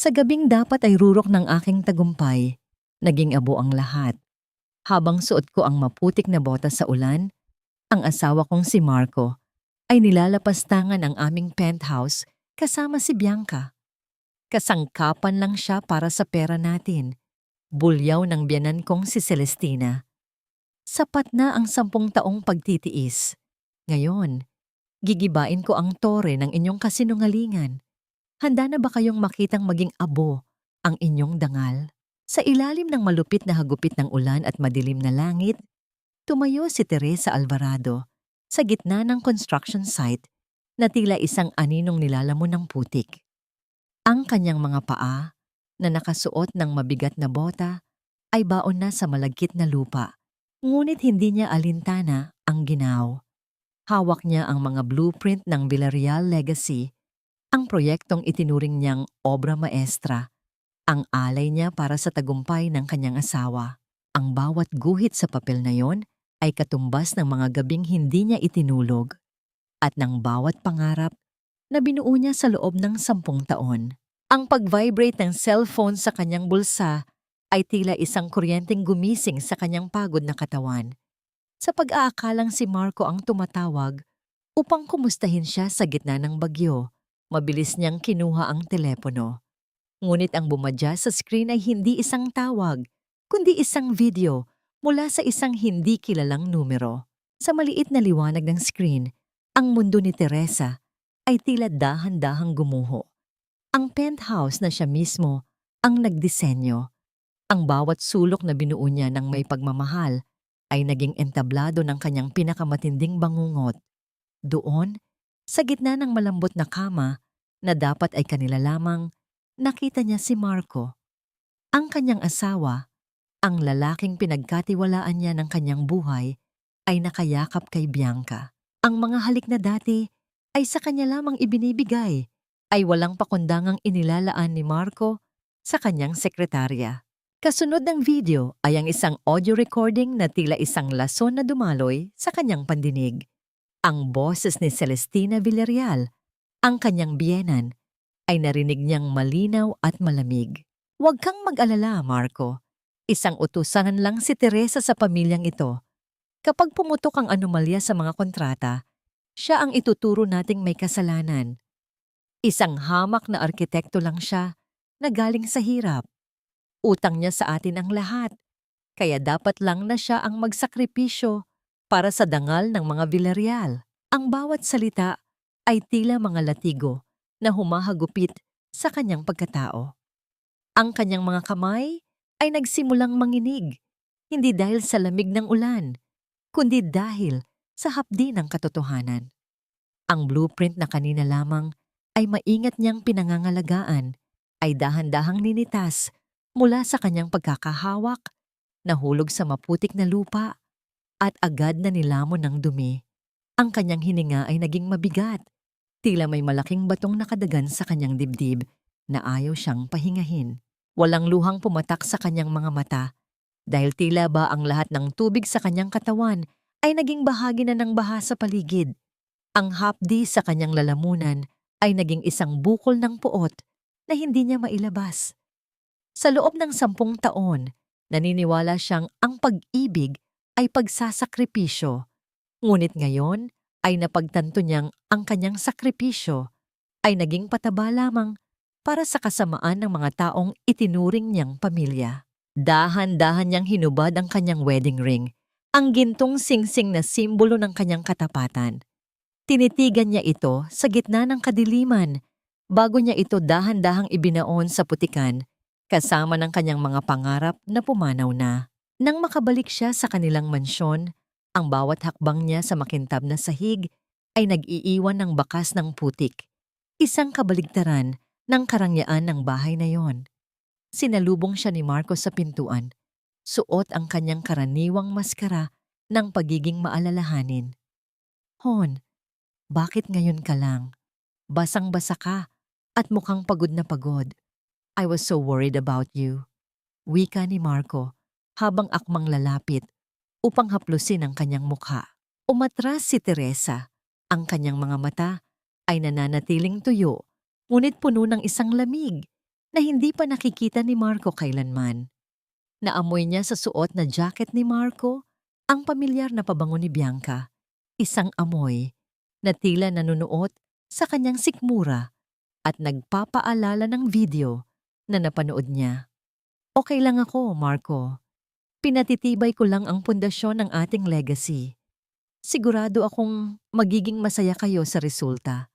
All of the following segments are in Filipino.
Sa gabing dapat ay rurok ng aking tagumpay, naging abo ang lahat. Habang suot ko ang maputik na botas sa ulan, ang asawa kong si Marco ay nilalapastangan ang aming penthouse kasama si Bianca. Kasangkapan lang siya para sa pera natin. Bulyaw ng biyanan kong si Celestina. Sapat na ang 10 taong pagtitiis. Ngayon, gigibain ko ang tore ng inyong kasinungalingan. Handa na ba kayong makitang maging abo ang inyong dangal? Sa ilalim ng malupit na hagupit ng ulan at madilim na langit, tumayo si Teresa Alvarado sa gitna ng construction site na tila isang aninong nilalamon ng putik. Ang kanyang mga paa na nakasuot ng mabigat na bota ay baon na sa malagkit na lupa, ngunit hindi niya alintana ang ginaw. Hawak niya ang mga blueprint ng Villarreal Legacy, ang proyektong itinuring niyang obra maestra, ang alay niya para sa tagumpay ng kanyang asawa. Ang bawat guhit sa papel na yon ay katumbas ng mga gabing hindi niya itinulog at ng bawat pangarap na binuo niya sa loob ng 10 taon. Ang pag-vibrate ng cellphone sa kanyang bulsa ay tila isang kuryenteng gumising sa kanyang pagod na katawan. Sa pag-aakalang si Marco ang tumatawag upang kumustahin siya sa gitna ng bagyo, mabilis niyang kinuha ang telepono. Ngunit ang bumadya sa screen ay hindi isang tawag, kundi isang video mula sa isang hindi kilalang numero. Sa maliit na liwanag ng screen, ang mundo ni Teresa ay tila dahan-dahang gumuho. Ang penthouse na siya mismo ang nagdisenyo. Ang bawat sulok na binuo niya ng may pagmamahal ay naging entablado ng kanyang pinakamatinding bangungot. Doon, sa gitna ng malambot na kama na dapat ay kanila lamang, nakita niya si Marco. Ang kanyang asawa, ang lalaking pinagkatiwalaan niya ng kanyang buhay, ay nakayakap kay Bianca. Ang mga halik na dati ay sa kanya lamang ibinibigay, ay walang pakundangang inilalaan ni Marco sa kanyang sekretarya. Kasunod ng video ay ang isang audio recording na tila isang lason na dumaloy sa kanyang pandinig. Ang boses ni Celestina Villarreal, ang kanyang biyenan, ay narinig niyang malinaw at malamig. Huwag kang mag-alala, Marco. Isang utusan lang si Teresa sa pamilyang ito. Kapag pumutok ang anomalya sa mga kontrata, siya ang ituturo nating may kasalanan. Isang hamak na arkitekto lang siya na galing sa hirap. Utang niya sa atin ang lahat, kaya dapat lang na siya ang magsakripisyo para sa dangal ng mga Villarreal. Ang bawat salita ay tila mga latigo na humahagupit sa kanyang pagkatao. Ang kanyang mga kamay ay nagsimulang manginig, hindi dahil sa lamig ng ulan, kundi dahil sa hapdi ng katotohanan. Ang blueprint na kanina lamang ay maingat niyang pinangangalagaan, ay dahan-dahang ninitas mula sa kanyang pagkakahawak, nahulog sa maputik na lupa, at agad na nilamon ng dumi. Ang kanyang hininga ay naging mabigat, tila may malaking batong nakadagan sa kanyang dibdib na ayaw siyang pahingahin. Walang luhang pumatak sa kanyang mga mata, dahil tila ba ang lahat ng tubig sa kanyang katawan ay naging bahagi na ng baha sa paligid. Ang hapdi sa kanyang lalamunan ay naging isang bukol ng puot na hindi niya mailabas. Sa loob ng 10 taon, naniniwala siyang ang pag-ibig ay pagsasakripisyo. Ngunit ngayon ay napagtanto niyang ang kanyang sakripisyo ay naging pataba lamang para sa kasamaan ng mga taong itinuring niyang pamilya. Dahan-dahan niyang hinubad ang kanyang wedding ring, ang gintong singsing na simbolo ng kanyang katapatan. Tinitigan niya ito sa gitna ng kadiliman bago niya ito dahan-dahang ibinaon sa putikan kasama ng kanyang mga pangarap na pumanaw na. Nang makabalik siya sa kanilang mansyon, ang bawat hakbang niya sa makintab na sahig ay nag-iiwan ng bakas ng putik. Isang kabaligtaran ng karangyaan ng bahay na yon. Sinalubong siya ni Marco sa pintuan. Suot ang kanyang karaniwang maskara ng pagiging maalalahanin. Hon, bakit ngayon ka lang? Basang-basa ka at mukhang pagod na pagod. I was so worried about you. Wika ni Marco habang akmang lalapit upang haplusin ang kanyang mukha. Umatras si Teresa. Ang kanyang mga mata ay nananatiling tuyo, ngunit puno ng isang lamig na hindi pa nakikita ni Marco kailanman. Naamoy niya sa suot na jacket ni Marco ang pamilyar na pabango ni Bianca, isang amoy na tila nanunuot sa kanyang sikmura at nagpapaalala ng video na napanood niya. Okay lang ako, Marco. Pinatitibay ko lang ang pundasyon ng ating legacy. Sigurado akong magiging masaya kayo sa resulta.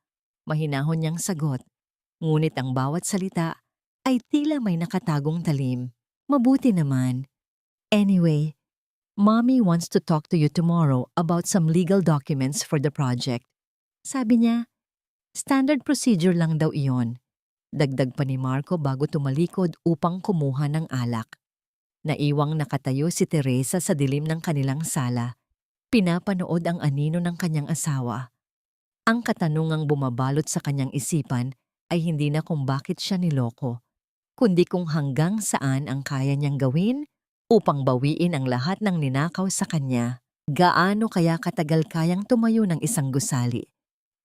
Mahinahon niyang sagot, ngunit ang bawat salita ay tila may nakatagong talim. Mabuti naman. Anyway, Mommy wants to talk to you tomorrow about some legal documents for the project. Sabi niya, standard procedure lang daw iyon. Dagdag pa ni Marco bago tumalikod upang kumuha ng alak. Naiwang nakatayo si Teresa sa dilim ng kanilang sala. Pinapanood ang anino ng kanyang asawa. Ang katanungang bumabalot sa kanyang isipan ay hindi na kung bakit siya niloko, kundi kung hanggang saan ang kaya niyang gawin upang bawiin ang lahat ng ninakaw sa kanya. Gaano kaya katagal kayang tumayo ng isang gusali?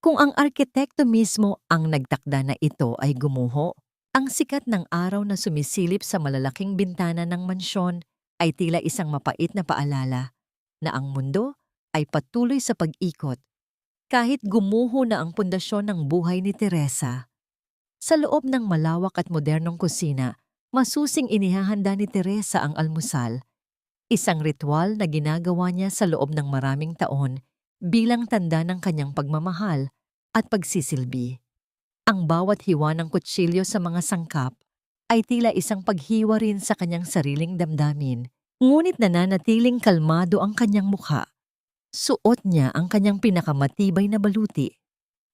Kung ang arkitekto mismo ang nagtakda na ito ay gumuho, ang sikat ng araw na sumisilip sa malalaking bintana ng mansyon ay tila isang mapait na paalala na ang mundo ay patuloy sa pag-ikot kahit gumuho na ang pundasyon ng buhay ni Teresa. Sa loob ng malawak at modernong kusina, masusing inihahanda ni Teresa ang almusal, isang ritual na ginagawa niya sa loob ng maraming taon bilang tanda ng kanyang pagmamahal at pagsisilbi. Ang bawat hiwa ng kutsilyo sa mga sangkap ay tila isang paghiwa rin sa kanyang sariling damdamin, ngunit nananatiling kalmado ang kanyang mukha. Suot niya ang kanyang pinakamatibay na baluti,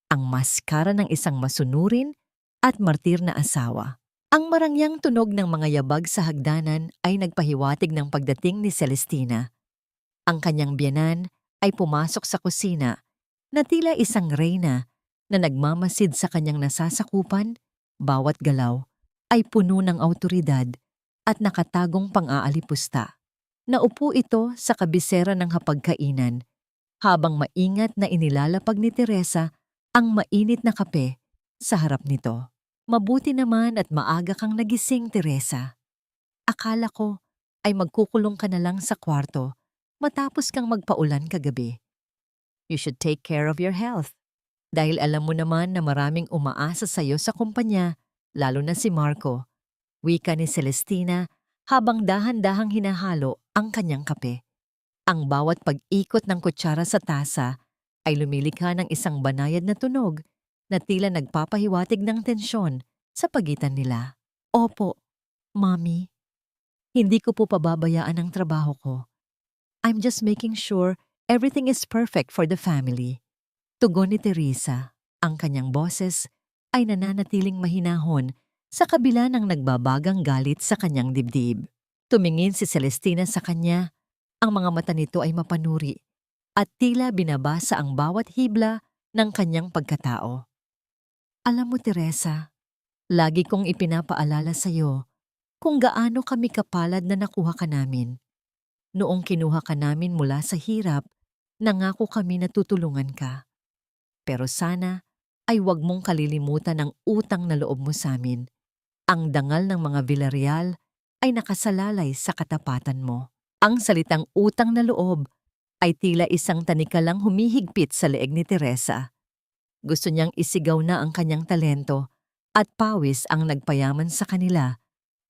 ang maskara ng isang masunurin at martir na asawa. Ang marangyang tunog ng mga yabag sa hagdanan ay nagpahiwatig ng pagdating ni Celestina. Ang kanyang biyenan ay pumasok sa kusina na tila isang reyna na nagmamasid sa kanyang nasasakupan. Bawat galaw ay puno ng awtoridad at nakatagong pang-aalipusta. Naupo ito sa kabisera ng hapagkainan habang maingat na inilalapag ni Teresa ang mainit na kape sa harap nito. Mabuti naman at maaga kang nagising, Teresa. Akala ko ay magkukulong ka na lang sa kwarto matapos kang magpaulan kagabi. You should take care of your health. Dahil alam mo naman na maraming umaasa sa iyo sa kumpanya, lalo na si Marco. Wika ni Celestina habang dahan-dahang hinahalo ang kanyang kape. Ang bawat pag-ikot ng kutsara sa tasa ay lumilikha ng isang banayad na tunog na tila nagpapahiwatig ng tensyon sa pagitan nila. Opo, Mommy. Hindi ko po pababayaan ang trabaho ko. I'm just making sure everything is perfect for the family. Tugon ni Teresa, ang kanyang boses ay nananatiling mahinahon sa kabila ng nagbabagang galit sa kanyang dibdib. Tumingin si Celestina sa kanya, ang mga mata nito ay mapanuri at tila binabasa ang bawat hibla ng kanyang pagkatao. Alam mo, Teresa, lagi kong ipinapaalala sa iyo kung gaano kami kapalad na nakuha ka namin. Noong kinuha ka namin mula sa hirap, nangako kami na tutulungan ka. Pero sana ay huwag mong kalilimutan ang utang na loob mo sa amin. Ang dangal ng mga Villarreal ay nakasalalay sa katapatan mo. Ang salitang utang na loob ay tila isang tanikalang humihigpit sa leeg ni Teresa. Gusto niyang isigaw na ang kanyang talento at pawis ang nagpayaman sa kanila,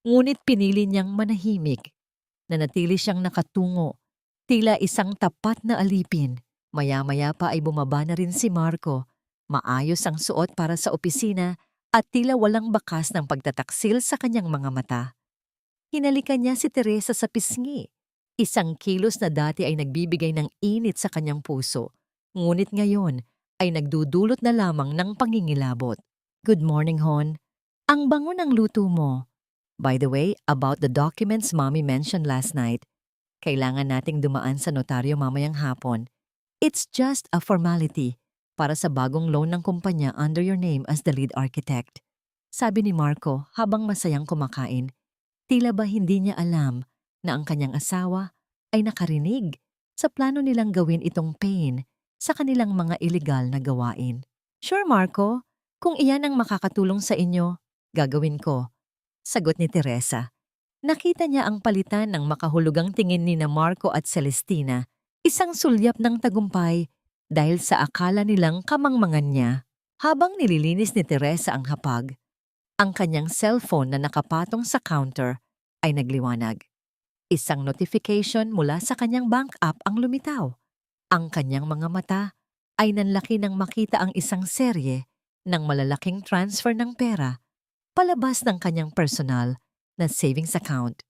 ngunit pinili niyang manahimik. Nanatili siyang nakatungo, tila isang tapat na alipin. Maya-maya pa ay bumaba na rin si Marco. Maayos ang suot para sa opisina at tila walang bakas ng pagtataksil sa kanyang mga mata. Hinalikan niya si Teresa sa pisngi. Isang kilos na dati ay nagbibigay ng init sa kanyang puso, ngunit ngayon ay nagdudulot na lamang ng pangingilabot. Good morning, Hon. Ang bango ng luto mo. By the way, about the documents Mommy mentioned last night, kailangan nating dumaan sa notaryo mamayang hapon. It's just a formality para sa bagong loan ng kumpanya under your name as the lead architect. Sabi ni Marco habang masayang kumakain. Tila ba hindi niya alam na ang kanyang asawa ay nakarinig sa plano nilang gawin itong pain sa kanilang mga iligal na gawain. Sure, Marco, kung iyan ang makakatulong sa inyo, gagawin ko. Sagot ni Teresa. Nakita niya ang palitan ng makahulugang tingin ni na Marco at Celestina, isang sulyap ng tagumpay dahil sa akala nilang kamangmangan niya. Habang nililinis ni Teresa ang hapag, ang kanyang cellphone na nakapatong sa counter ay nagliwanag. Isang notification mula sa kanyang bank app ang lumitaw. Ang kanyang mga mata ay nanlaki nang makita ang isang serye ng malalaking transfer ng pera palabas ng kanyang personal na savings account.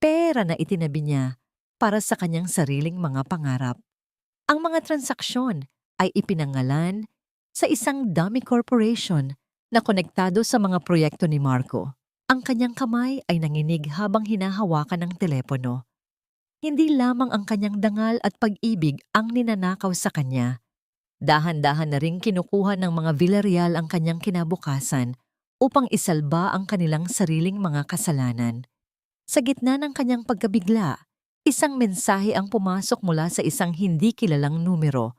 Pera na itinabi niya para sa kanyang sariling mga pangarap. Ang mga transaksyon ay ipinangalan sa isang dummy corporation na konektado sa mga proyekto ni Marco. Ang kanyang kamay ay nanginig habang hinahawakan ng telepono. Hindi lamang ang kanyang dangal at pag-ibig ang ninanakaw sa kanya. Dahan-dahan na ring kinukuha ng mga Villarreal ang kanyang kinabukasan upang isalba ang kanilang sariling mga kasalanan. Sa gitna ng kanyang pagkabigla, isang mensahe ang pumasok mula sa isang hindi kilalang numero,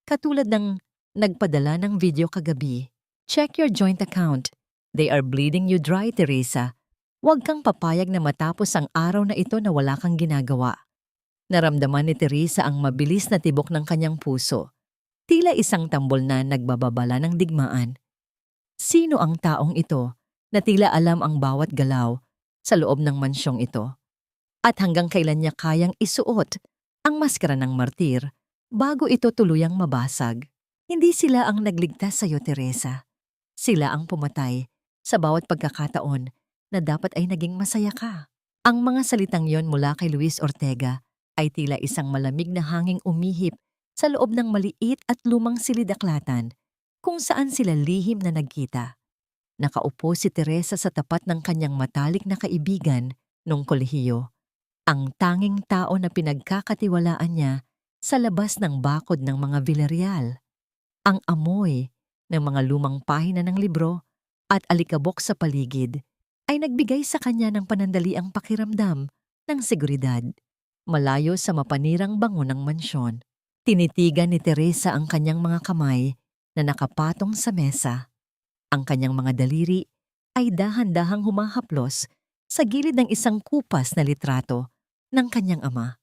katulad ng nagpadala ng video kagabi. Check your joint account. They are bleeding you dry, Teresa. Huwag kang papayag na matapos ang araw na ito na wala kang ginagawa. Naramdaman ni Teresa ang mabilis na tibok ng kanyang puso. Tila isang tambol na nagbababala ng digmaan. Sino ang taong ito na tila alam ang bawat galaw sa loob ng mansyong ito? At hanggang kailan niya kayang isuot ang maskara ng martir bago ito tuluyang mabasag? Hindi sila ang nagligtas sa iyo, Teresa. Sila ang pumatay sa bawat pagkakataon na dapat ay naging masaya ka. Ang mga salitang yon mula kay Luis Ortega ay tila isang malamig na hanging umihip sa loob ng maliit at lumang silidaklatan kung saan sila lihim na nagkita. Nakaupo si Teresa sa tapat ng kanyang matalik na kaibigan nung kolehiyo, ang tanging tao na pinagkakatiwalaan niya sa labas ng bakod ng mga Villarreal. Ang amoy ng mga lumang pahina ng libro at alikabok sa paligid ay nagbigay sa kanya ng panandaliang pakiramdam ng seguridad, malayo sa mapanirang bango ng mansyon. Tinitigan ni Teresa ang kanyang mga kamay na nakapatong sa mesa. Ang kanyang mga daliri ay dahan-dahang humahaplos sa gilid ng isang kupas na litrato ng kanyang ama.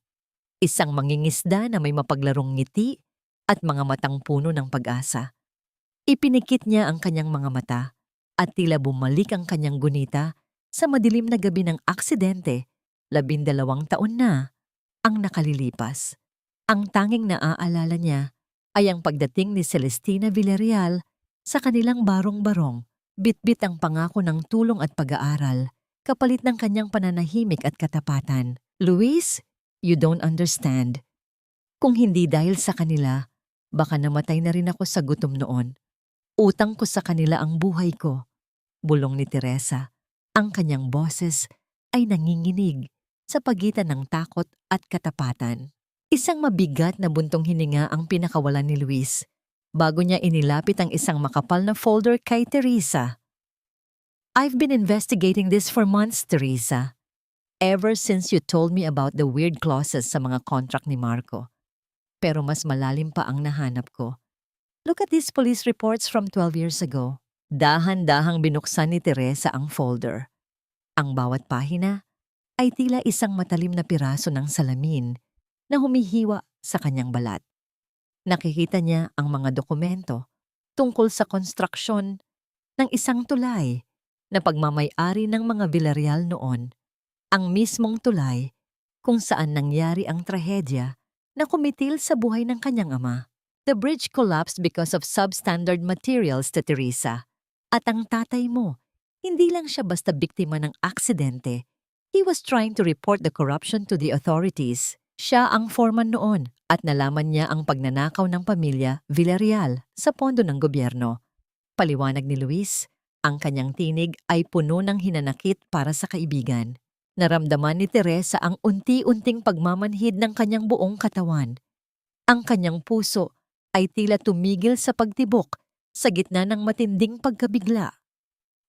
Isang mangingisda na may mapaglarong ngiti at mga matang puno ng pag-asa. Ipinikit niya ang kanyang mga mata at tila bumalik ang kanyang gunita sa madilim na gabi ng aksidente. 12 taon na ang nakalilipas. Ang tanging naaalala niya ay ang pagdating ni Celestina Villarreal sa kanilang barong-barong, bitbit ang pangako ng tulong at pag-aaral, kapalit ng kanyang pananahimik at katapatan. Luis, you don't understand. Kung hindi dahil sa kanila, baka namatay na rin ako sa gutom noon. Utang ko sa kanila ang buhay ko. Bulong ni Teresa. Ang kanyang boses ay nanginginig sa pagitan ng takot at katapatan. Isang mabigat na buntong hininga ang pinakawalan ni Luis bago niya inilapit ang isang makapal na folder kay Teresa. I've been investigating this for months, Teresa. Ever since you told me about the weird clauses sa mga contract ni Marco. Pero mas malalim pa ang nahanap ko. Look at these police reports from 12 years ago. Dahan-dahang binuksan ni Teresa ang folder. Ang bawat pahina ay tila isang matalim na piraso ng salamin na humihiwa sa kanyang balat. Nakikita niya ang mga dokumento tungkol sa konstruksyon ng isang tulay na pagmamay-ari ng mga Villarreal noon. Ang mismong tulay kung saan nangyari ang trahedya na kumitil sa buhay ng kanyang ama. The bridge collapsed because of substandard materials, to Teresa. At ang tatay mo, hindi lang siya basta biktima ng aksidente. He was trying to report the corruption to the authorities. Siya ang foreman noon at nalaman niya ang pagnanakaw ng pamilya Villarreal sa pondo ng gobyerno. Paliwanag ni Luis, ang kanyang tinig ay puno ng hinanakit para sa kaibigan. Naramdaman ni Teresa ang unti-unting pagmamanhid ng kanyang buong katawan. Ang kanyang puso ay tila tumigil sa pagtibok sa gitna ng matinding pagkabigla.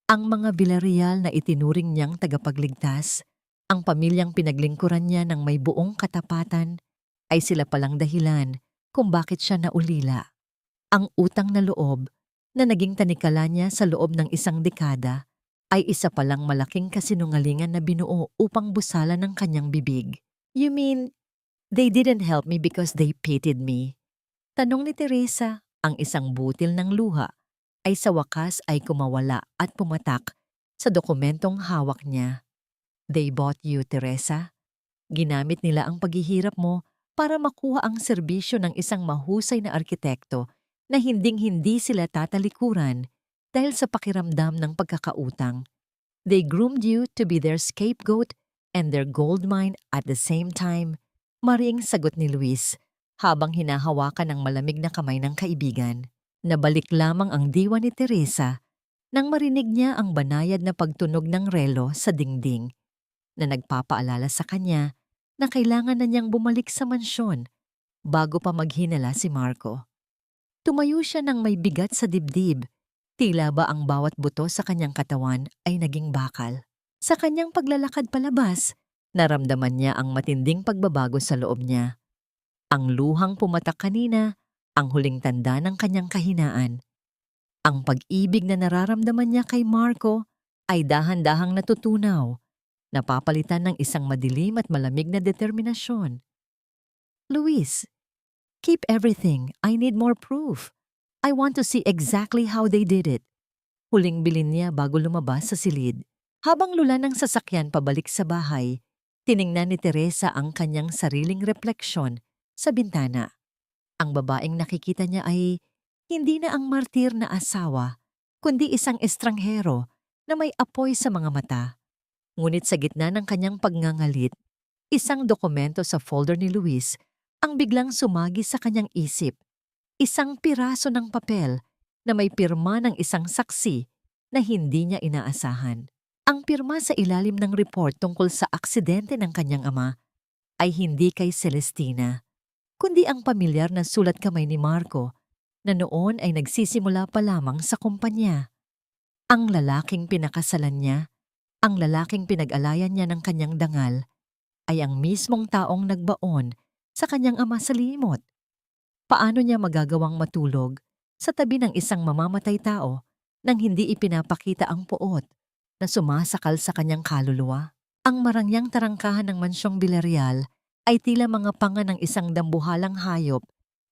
Ang mga Villarreal na itinuring niyang tagapagligtas, ang pamilyang pinaglingkuran niya ng may buong katapatan, ay sila palang dahilan kung bakit siya naulila. Ang utang na loob na naging tanikala niya sa loob ng isang dekada ay isa palang malaking kasinungalingan na binuo upang busalan ng kanyang bibig. You mean, they didn't help me because they pitied me? Tanong ni Teresa, ang isang butil ng luha ay sa wakas ay kumawala at pumatak sa dokumentong hawak niya. They bought you, Teresa. Ginamit nila ang paghihirap mo para makuha ang serbisyo ng isang mahusay na arkitekto na hinding-hindi sila tatalikuran dahil sa pakiramdam ng pagkakautang. They groomed you to be their scapegoat and their gold mine at the same time. Maring sagot ni Luis habang hinahawakan ng malamig na kamay ng kaibigan. Nabalik lamang ang diwa ni Teresa nang marinig niya ang banayad na pagtunog ng relo sa dingding na nagpapaalala sa kanya na kailangan na niyang bumalik sa mansyon bago pa maghinala si Marco. Tumayo siya ng may bigat sa dibdib. Tila ba ang bawat buto sa kanyang katawan ay naging bakal. Sa kanyang paglalakad palabas, naramdaman niya ang matinding pagbabago sa loob niya. Ang luhang pumatak kanina, ang huling tanda ng kanyang kahinaan. Ang pag-ibig na nararamdaman niya kay Marco ay dahan-dahang natutunaw, napapalitan ng isang madilim at malamig na determinasyon. Luis, keep everything. I need more proof. I want to see exactly how they did it. Huling bilin niya bago lumabas sa silid. Habang lula ng sasakyan pabalik sa bahay, tiningnan ni Teresa ang kanyang sariling refleksyon sa bintana. Ang babaeng nakikita niya ay hindi na ang martir na asawa, kundi isang estranghero na may apoy sa mga mata. Ngunit sa gitna ng kanyang pagngangalit, isang dokumento sa folder ni Luis ang biglang sumagi sa kanyang isip. Isang piraso ng papel na may pirma ng isang saksi na hindi niya inaasahan. Ang pirma sa ilalim ng report tungkol sa aksidente ng kanyang ama ay hindi kay Celestina, kundi ang pamilyar na sulat kamay ni Marco na noon ay nagsisimula pa lamang sa kumpanya. Ang lalaking pinakasalan niya, ang lalaking pinag-alayan niya ng kanyang dangal, ay ang mismong taong nagbaon sa kanyang ama sa limot. Paano niya magagawang matulog sa tabi ng isang mamamatay tao nang hindi ipinapakita ang puot na sumasakal sa kanyang kaluluwa? Ang marangyang tarangkahan ng mansyong Villarreal ay tila mga panga ng isang dambuhalang hayop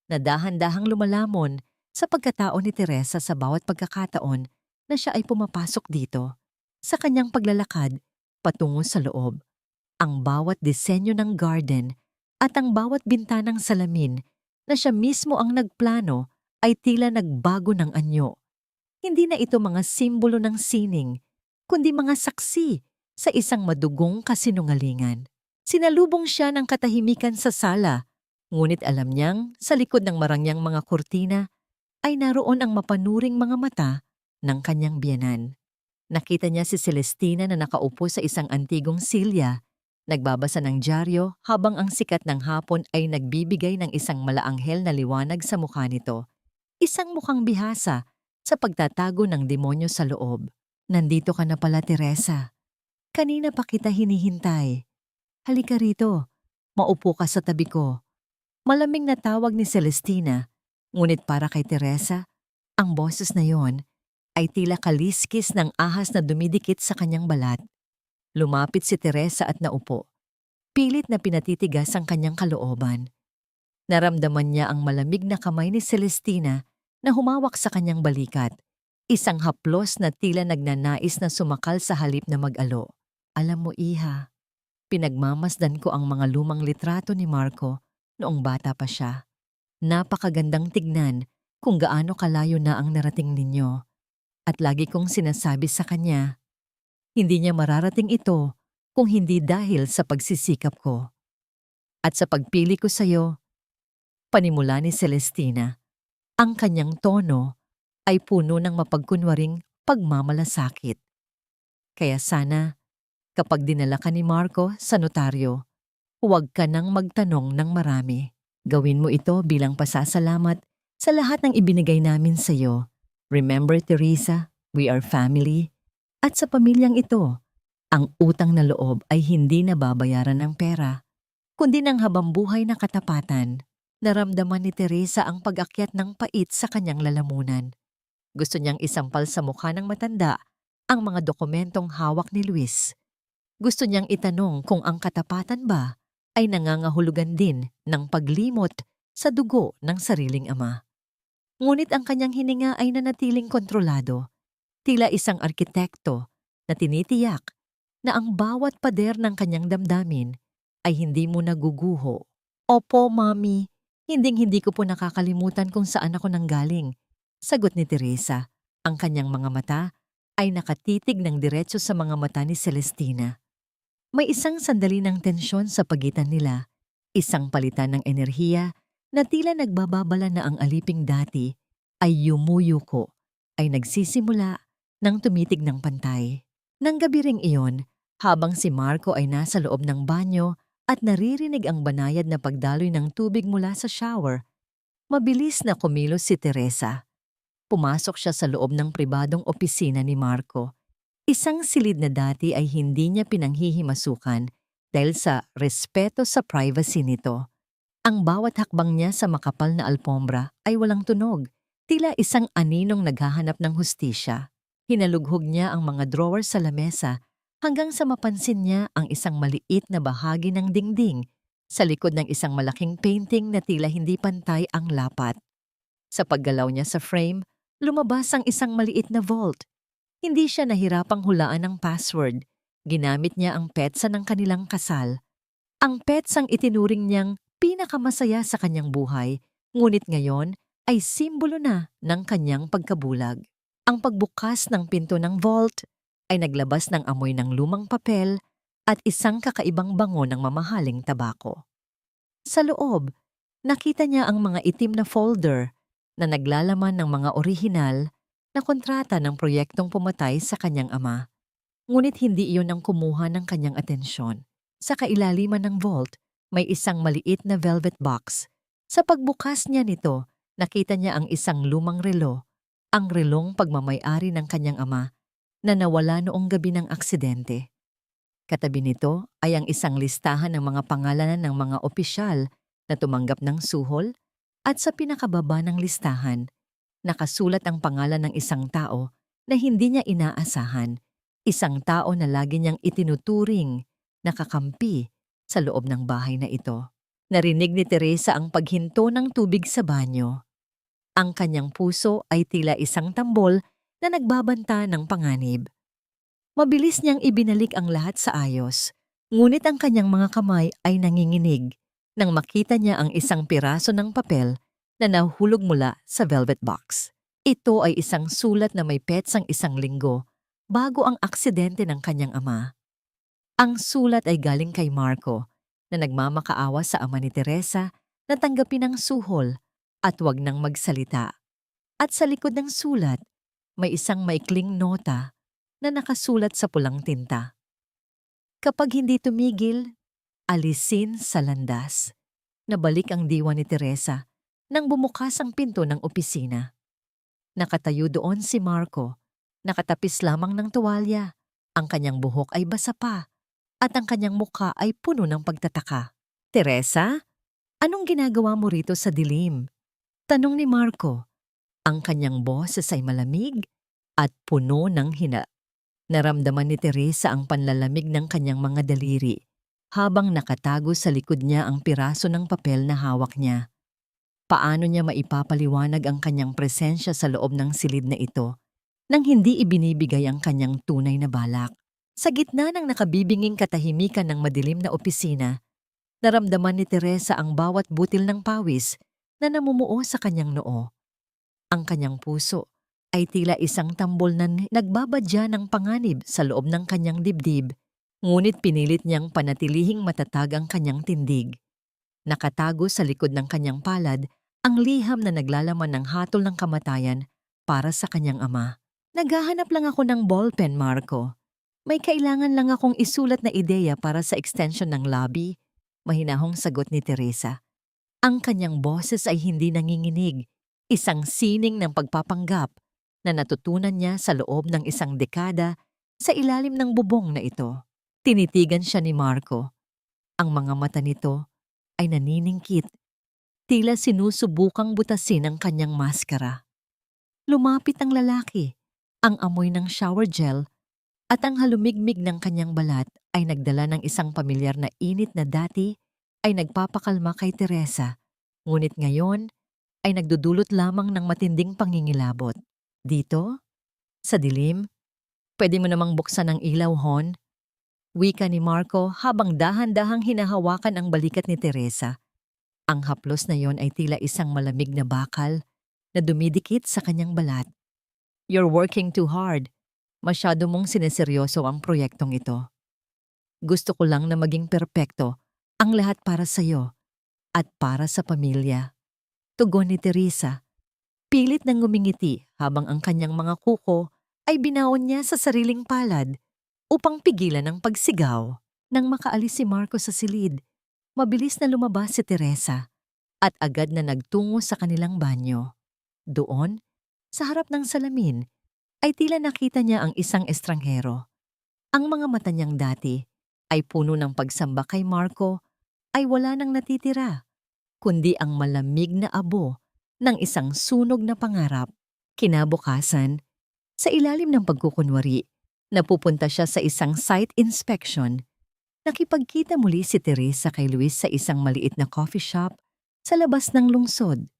na dahan-dahang lumalamon sa pagkatao ni Teresa sa bawat pagkakataon na siya ay pumapasok dito. Sa kanyang paglalakad patungo sa loob, ang bawat disenyo ng garden at ang bawat bintanang salamin na siya mismo ang nagplano ay tila nagbago ng anyo. Hindi na ito mga simbolo ng sining, kundi mga saksi sa isang madugong kasinungalingan. Sinalubong siya ng katahimikan sa sala, ngunit alam niyang sa likod ng marangyang mga kurtina ay naroon ang mapanuring mga mata ng kanyang biyenan. Nakita niya si Celestina na nakaupo sa isang antigong silya, nagbabasa ng dyaryo habang ang sikat ng hapon ay nagbibigay ng isang malaanghel na liwanag sa mukha nito. Isang mukhang bihasa sa pagtatago ng demonyo sa loob. Nandito ka na pala, Teresa. Kanina pa kita hinihintay. Halika rito, maupo ka sa tabi ko. Malamig na tawag ni Celestina, ngunit para kay Teresa, ang boses na yon ay tila kaliskis ng ahas na dumidikit sa kanyang balat. Lumapit si Teresa at naupo. Pilit na pinatitigas ang kanyang kalooban. Naramdaman niya ang malamig na kamay ni Celestina na humawak sa kanyang balikat. Isang haplos na tila nagnanais na sumakal sa halip na mag-alo. Alam mo, Iha, pinagmamasdan ko ang mga lumang litrato ni Marco noong bata pa siya. Napakagandang tignan kung gaano kalayo na ang narating ninyo. At lagi kong sinasabi sa kanya, hindi niya mararating ito kung hindi dahil sa pagsisikap ko. At sa pagpili ko sa'yo, panimula ni Celestina, ang kanyang tono ay puno ng mapagkunwaring pagmamalasakit. Kaya sana, kapag dinala ka ni Marco sa notaryo, huwag ka nang magtanong ng marami. Gawin mo ito bilang pasasalamat sa lahat ng ibinigay namin sa iyo. Remember, Teresa, we are family. At sa pamilyang ito, ang utang na loob ay hindi nababayaran ng pera, kundi ng habambuhay na katapatan. Naramdaman ni Teresa ang pag-akyat ng pait sa kanyang lalamunan. Gusto niyang isampal sa mukha ng matanda ang mga dokumentong hawak ni Luis. Gusto niyang itanong kung ang katapatan ba ay nangangahulugan din ng paglimot sa dugo ng sariling ama. Ngunit ang kanyang hininga ay nanatiling kontrolado, tila isang arkitekto na tinitiyak na ang bawat pader ng kanyang damdamin ay hindi mo naguguho. Opo, Mami, hinding-hindi ko po nakakalimutan kung saan ako nanggaling, sagot ni Teresa. Ang kanyang mga mata ay nakatitig ng diretso sa mga mata ni Celestina. May isang sandali ng tensyon sa pagitan nila, isang palitan ng enerhiya na tila nagbababala na ang aliping dati ay yumuyuko, ay nagsisimula ng tumitig ng pantay. Nang gabi ring iyon, habang si Marco ay nasa loob ng banyo at naririnig ang banayad na pagdaloy ng tubig mula sa shower, mabilis na kumilos si Teresa. Pumasok siya sa loob ng pribadong opisina ni Marco. Isang silid na dati ay hindi niya pinanghihimasukan dahil sa respeto sa privacy nito. Ang bawat hakbang niya sa makapal na alpombra ay walang tunog, tila isang aninong naghahanap ng hustisya. Hinalughog niya ang mga drawer sa lamesa hanggang sa mapansin niya ang isang maliit na bahagi ng dingding sa likod ng isang malaking painting na tila hindi pantay ang lapat. Sa paggalaw niya sa frame, lumabas ang isang maliit na vault. Hindi siya nahirapang hulaan ng password. Ginamit niya ang petsa ng kanilang kasal. Ang petsang itinuring niyang pinakamasaya sa kanyang buhay, ngunit ngayon ay simbolo na ng kanyang pagkabulag. Ang pagbukas ng pinto ng vault ay naglabas ng amoy ng lumang papel at isang kakaibang bango ng mamahaling tabako. Sa loob, nakita niya ang mga itim na folder na naglalaman ng mga orihinal na kontrata ng proyektong pumatay sa kanyang ama. Ngunit hindi iyon ang kumuha ng kanyang atensyon. Sa kailaliman ng vault, may isang maliit na velvet box. Sa pagbukas niya nito, nakita niya ang isang lumang relo, ang relong pagmamay-ari ng kanyang ama na nawala noong gabi ng aksidente. Katabi nito ay ang isang listahan ng mga pangalanan ng mga opisyal na tumanggap ng suhol at sa pinakababa ng listahan, nakasulat ang pangalan ng isang tao na hindi niya inaasahan, isang tao na lagi niyang itinuturing na kakampi sa loob ng bahay na ito. Narinig ni Teresa ang paghinto ng tubig sa banyo. Ang kanyang puso ay tila isang tambol na nagbabanta ng panganib. Mabilis niyang ibinalik ang lahat sa ayos, ngunit ang kanyang mga kamay ay nanginginig nang makita niya ang isang piraso ng papel na nahulog mula sa velvet box. Ito ay isang sulat na may petsang 1 linggo bago ang aksidente ng kanyang ama. Ang sulat ay galing kay Marco na nagmamakaawa sa ama ni Teresa na tanggapin ang suhol at wag nang magsalita. At sa likod ng sulat, may isang maikling nota na nakasulat sa pulang tinta. Kapag hindi tumigil, alisin sa landas. Nabalik ang diwa ni Teresa nang bumukas ang pinto ng opisina. Nakatayo doon si Marco, nakatapis lamang ng tuwalya. Ang kanyang buhok ay basa pa at ang kanyang mukha ay puno ng pagtataka. Teresa, anong ginagawa mo rito sa dilim? Tanong ni Marco. Ang kanyang boses ay malamig at puno ng hina. Naramdaman ni Teresa ang panlalamig ng kanyang mga daliri habang nakatago sa likod niya ang piraso ng papel na hawak niya. Paano niya maipapaliwanag ang kanyang presensya sa loob ng silid na ito nang hindi ibinibigay ang kanyang tunay na balak? Sa gitna ng nakabibinging katahimikan ng madilim na opisina, naramdaman ni Teresa ang bawat butil ng pawis na namumuo sa kanyang noo. Ang kanyang puso ay tila isang tambol na nagbabadya ng panganib sa loob ng kanyang dibdib, ngunit pinilit niyang panatilihing matatag ang kanyang tindig. Nakatago sa likod ng kanyang palad ang liham na naglalaman ng hatol ng kamatayan para sa kanyang ama. Naghahanap lang ako ng ballpen, Marco. May kailangan lang akong isulat na ideya para sa extension ng lobby, mahinahong sagot ni Teresa. Ang kanyang boses ay hindi nanginginig, isang sining ng pagpapanggap na natutunan niya sa loob ng 1 dekada sa ilalim ng bubong na ito. Tinitigan siya ni Marco. Ang mga mata nito ay naniningkit, tila sinusubukang butasin ang kanyang maskara. Lumapit ang lalaki. Ang amoy ng shower gel At ang halumigmig ng kanyang balat ay nagdala ng isang pamilyar na init na dati ay nagpapakalma kay Teresa, ngunit ngayon ay nagdudulot lamang ng matinding pangingilabot. Dito, sa dilim, pwede mo namang buksan ang ilaw, Hon. Wika ni Marco habang dahan-dahang hinahawakan ang balikat ni Teresa. Ang haplos na yon ay tila isang malamig na bakal na dumidikit sa kanyang balat. You're working too hard. Masyado mong sineseryoso ang proyektong ito. Gusto ko lang na maging perpekto ang lahat para sa'yo at para sa pamilya. Tugon ni Teresa. Pilit nang ngumingiti habang ang kanyang mga kuko ay binaon niya sa sariling palad upang pigilan ang pagsigaw. Nang makaalis si Marco sa silid, mabilis na lumabas si Teresa at agad na nagtungo sa kanilang banyo. Doon, sa harap ng salamin, ay tila nakita niya ang isang estranghero. Ang mga mata niyang dati ay puno ng pagsamba kay Marco ay wala nang natitira, kundi ang malamig na abo ng isang sunog na pangarap. Kinabukasan, sa ilalim ng pagkukunwari, napupunta siya sa isang site inspection. Nakipagkita muli si Teresa kay Luis sa isang maliit na coffee shop sa labas ng lungsod.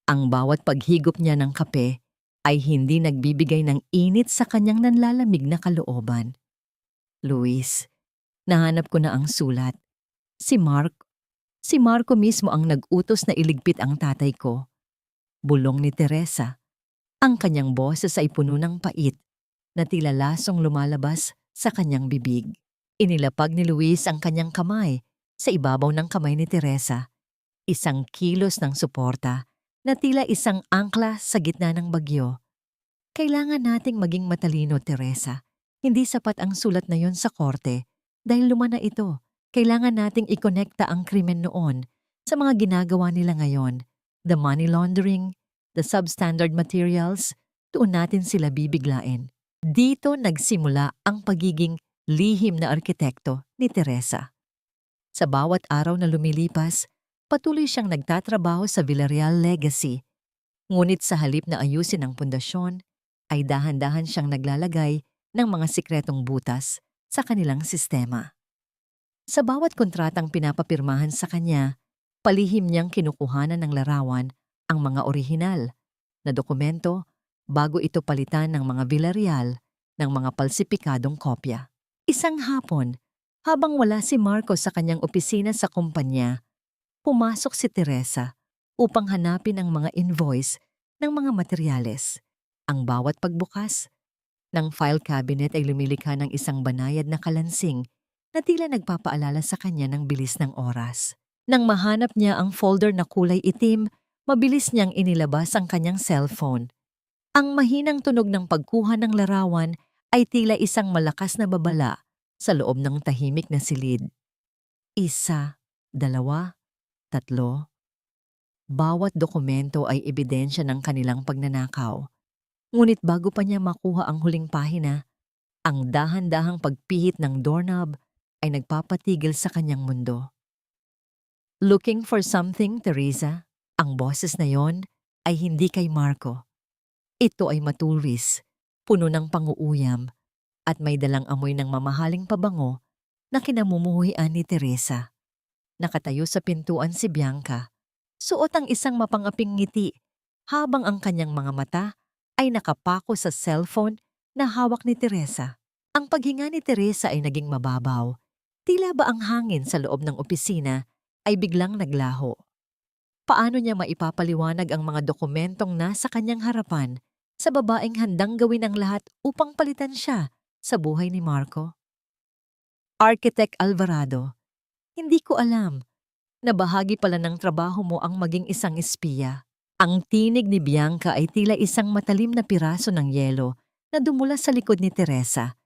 Ang bawat paghigop niya ng kape ay hindi nagbibigay ng init sa kanyang nanlalamig na kalooban. Luis, nahanap ko na ang sulat. Si Marco mismo ang nag-utos na iligpit ang tatay ko. Bulong ni Teresa. Ang kanyang boses ay puno ng pait na tila lasong lumalabas sa kanyang bibig. Inilapag ni Luis ang kanyang kamay sa ibabaw ng kamay ni Teresa. Isang kilos ng suporta na tila isang angkla sa gitna ng bagyo. Kailangan nating maging matalino, Teresa. Hindi sapat ang sulat na yon sa korte dahil luma na ito. Kailangan nating ikonekta ang krimen noon sa mga ginagawa nila ngayon. The money laundering, the substandard materials, doon natin sila bibiglain. Dito nagsimula ang pagiging lihim na arkitekto ni Teresa. Sa bawat araw na lumilipas, patuloy siyang nagtatrabaho sa Villarreal Legacy. Ngunit sa halip na ayusin ang pundasyon, ay dahan-dahan siyang naglalagay ng mga sikretong butas sa kanilang sistema. Sa bawat kontratang pinapapirmahan sa kanya, palihim niyang kinukuhanan ng larawan ang mga orihinal na dokumento bago ito palitan ng mga Villarreal ng mga palsipikadong kopya. Isang hapon, habang wala si Marco sa kanyang opisina sa kumpanya, pumasok si Teresa upang hanapin ang mga invoice ng mga materyales. Ang bawat pagbukas ng file cabinet ay lumilikha ng isang banayad na kalansing na tila nagpapaalala sa kanya ng bilis ng oras. Nang mahanap niya ang folder na kulay itim, mabilis niyang inilabas ang kanyang cellphone. Ang mahinang tunog ng pagkuha ng larawan ay tila isang malakas na babala sa loob ng tahimik na silid. 1, 2, 3. Bawat dokumento ay ebidensya ng kanilang pagnanakaw. Ngunit bago pa niya makuha ang huling pahina, ang dahan-dahang pagpihit ng doorknob ay nagpapatigil sa kanyang mundo. Looking for something, Teresa? Ang boses na yon ay hindi kay Marco. Ito ay matulis, puno ng panguuyam, at may dalang amoy ng mamahaling pabango na kinamumuhian ni Teresa. Nakatayo sa pintuan si Bianca, suot ang isang mapangaping ngiti, habang ang kanyang mga mata ay nakapako sa cellphone na hawak ni Teresa. Ang paghinga ni Teresa ay naging mababaw. Tila ba ang hangin sa loob ng opisina ay biglang naglaho. Paano niya maipapaliwanag ang mga dokumentong nasa kanyang harapan sa babaeng handang gawin ang lahat upang palitan siya sa buhay ni Marco? Architect Alvarado, hindi ko alam na bahagi pala ng trabaho mo ang maging isang espiya. Ang tinig ni Bianca ay tila isang matalim na piraso ng yelo na dumula sa likod ni Teresa.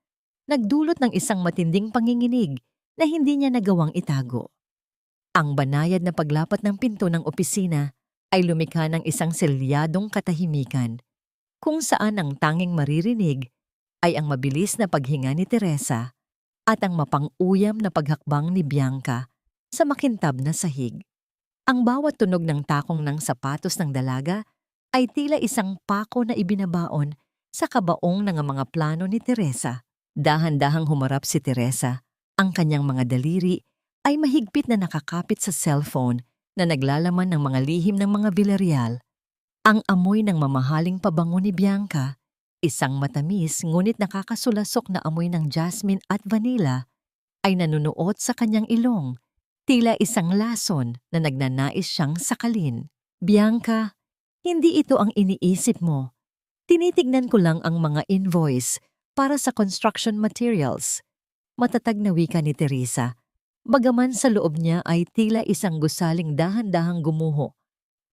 Nagdulot ng isang matinding panginginig na hindi niya nagawang itago. Ang banayad na paglapat ng pinto ng opisina ay lumikha ng isang selyadong katahimikan, kung saan ang tanging maririnig ay ang mabilis na paghinga ni Teresa at ang mapang-uyam na paghakbang ni Bianca sa makintab na sahig. Ang bawat tunog ng takong ng sapatos ng dalaga ay tila isang pako na ibinabaon sa kabaong ng mga plano ni Teresa. Dahan-dahang humarap si Teresa. Ang kanyang mga daliri ay mahigpit na nakakapit sa cellphone na naglalaman ng mga lihim ng mga Villarreal. Ang amoy ng mamahaling pabango ni Bianca, isang matamis ngunit nakakasulasok na amoy ng jasmine at vanilla, ay nanunuot sa kanyang ilong, tila isang lason na nagnanais siyang sakalin. Bianca, hindi ito ang iniisip mo. Tinitignan ko lang ang mga invoice para sa construction materials. Matatag na wika ni Teresa, bagaman sa loob niya ay tila isang gusaling dahan-dahang gumuho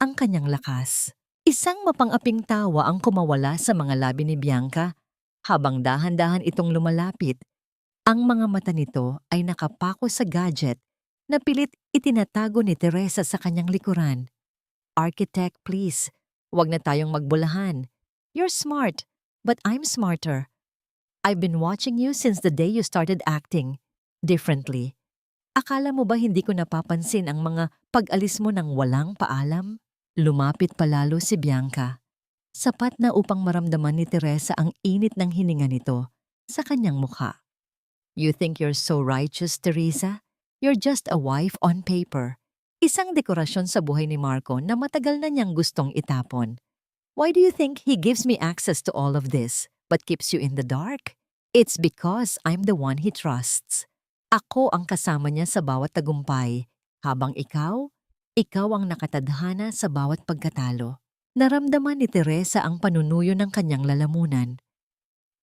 ang kanyang lakas. Isang mapang-aping tawa ang kumawala sa mga labi ni Bianca habang dahan-dahan itong lumalapit. Ang mga mata nito ay nakapako sa gadget na pilit itinatago ni Teresa sa kanyang likuran. Architect, please. Huwag na tayong magbulahan. You're smart, but I'm smarter. I've been watching you since the day you started acting differently. Akala mo ba hindi ko napapansin ang mga pag-alis mo ng walang paalam? Lumapit palalo si Bianca. Sapat na upang maramdaman ni Teresa ang init ng hininga nito sa kanyang mukha. You think you're so righteous, Teresa? You're just a wife on paper. Isang dekorasyon sa buhay ni Marco na matagal na niyang gustong itapon. Why do you think he gives me access to all of this but keeps you in the dark? It's because I'm the one he trusts. Ako ang kasama niya sa bawat tagumpay, habang ikaw ang nakatadhana sa bawat pagkatalo. Naramdaman ni Teresa ang panunuyo ng kanyang lalamunan.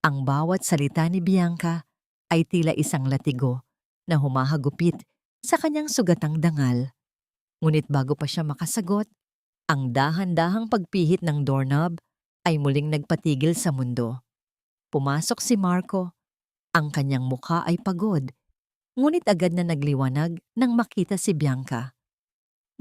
Ang bawat salita ni Bianca ay tila isang latigo na humahagupit sa kanyang sugatang dangal. Ngunit bago pa siya makasagot, ang dahan-dahang pagpihit ng doorknob ay muling nagpatigil sa mundo. Pumasok si Marco. Ang kanyang mukha ay pagod, ngunit agad na nagliwanag nang makita si Bianca.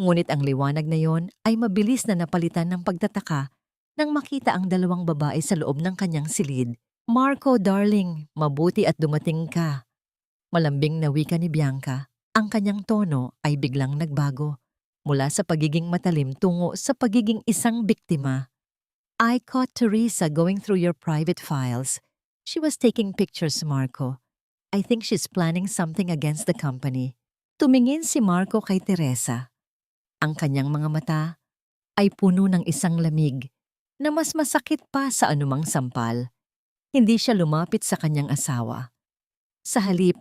Ngunit ang liwanag na yon ay mabilis na napalitan ng pagtataka nang makita ang dalawang babae sa loob ng kanyang silid. Marco, darling, mabuti at dumating ka. Malambing na wika ni Bianca. Ang kanyang tono ay biglang nagbago mula sa pagiging matalim tungo sa pagiging isang biktima. I caught Teresa going through your private files. She was taking pictures, Marco. I think she's planning something against the company. Tumingin si Marco kay Teresa. Ang kanyang mga mata ay puno ng isang lamig na mas masakit pa sa anumang sampal. Hindi siya lumapit sa kanyang asawa. Sa halip,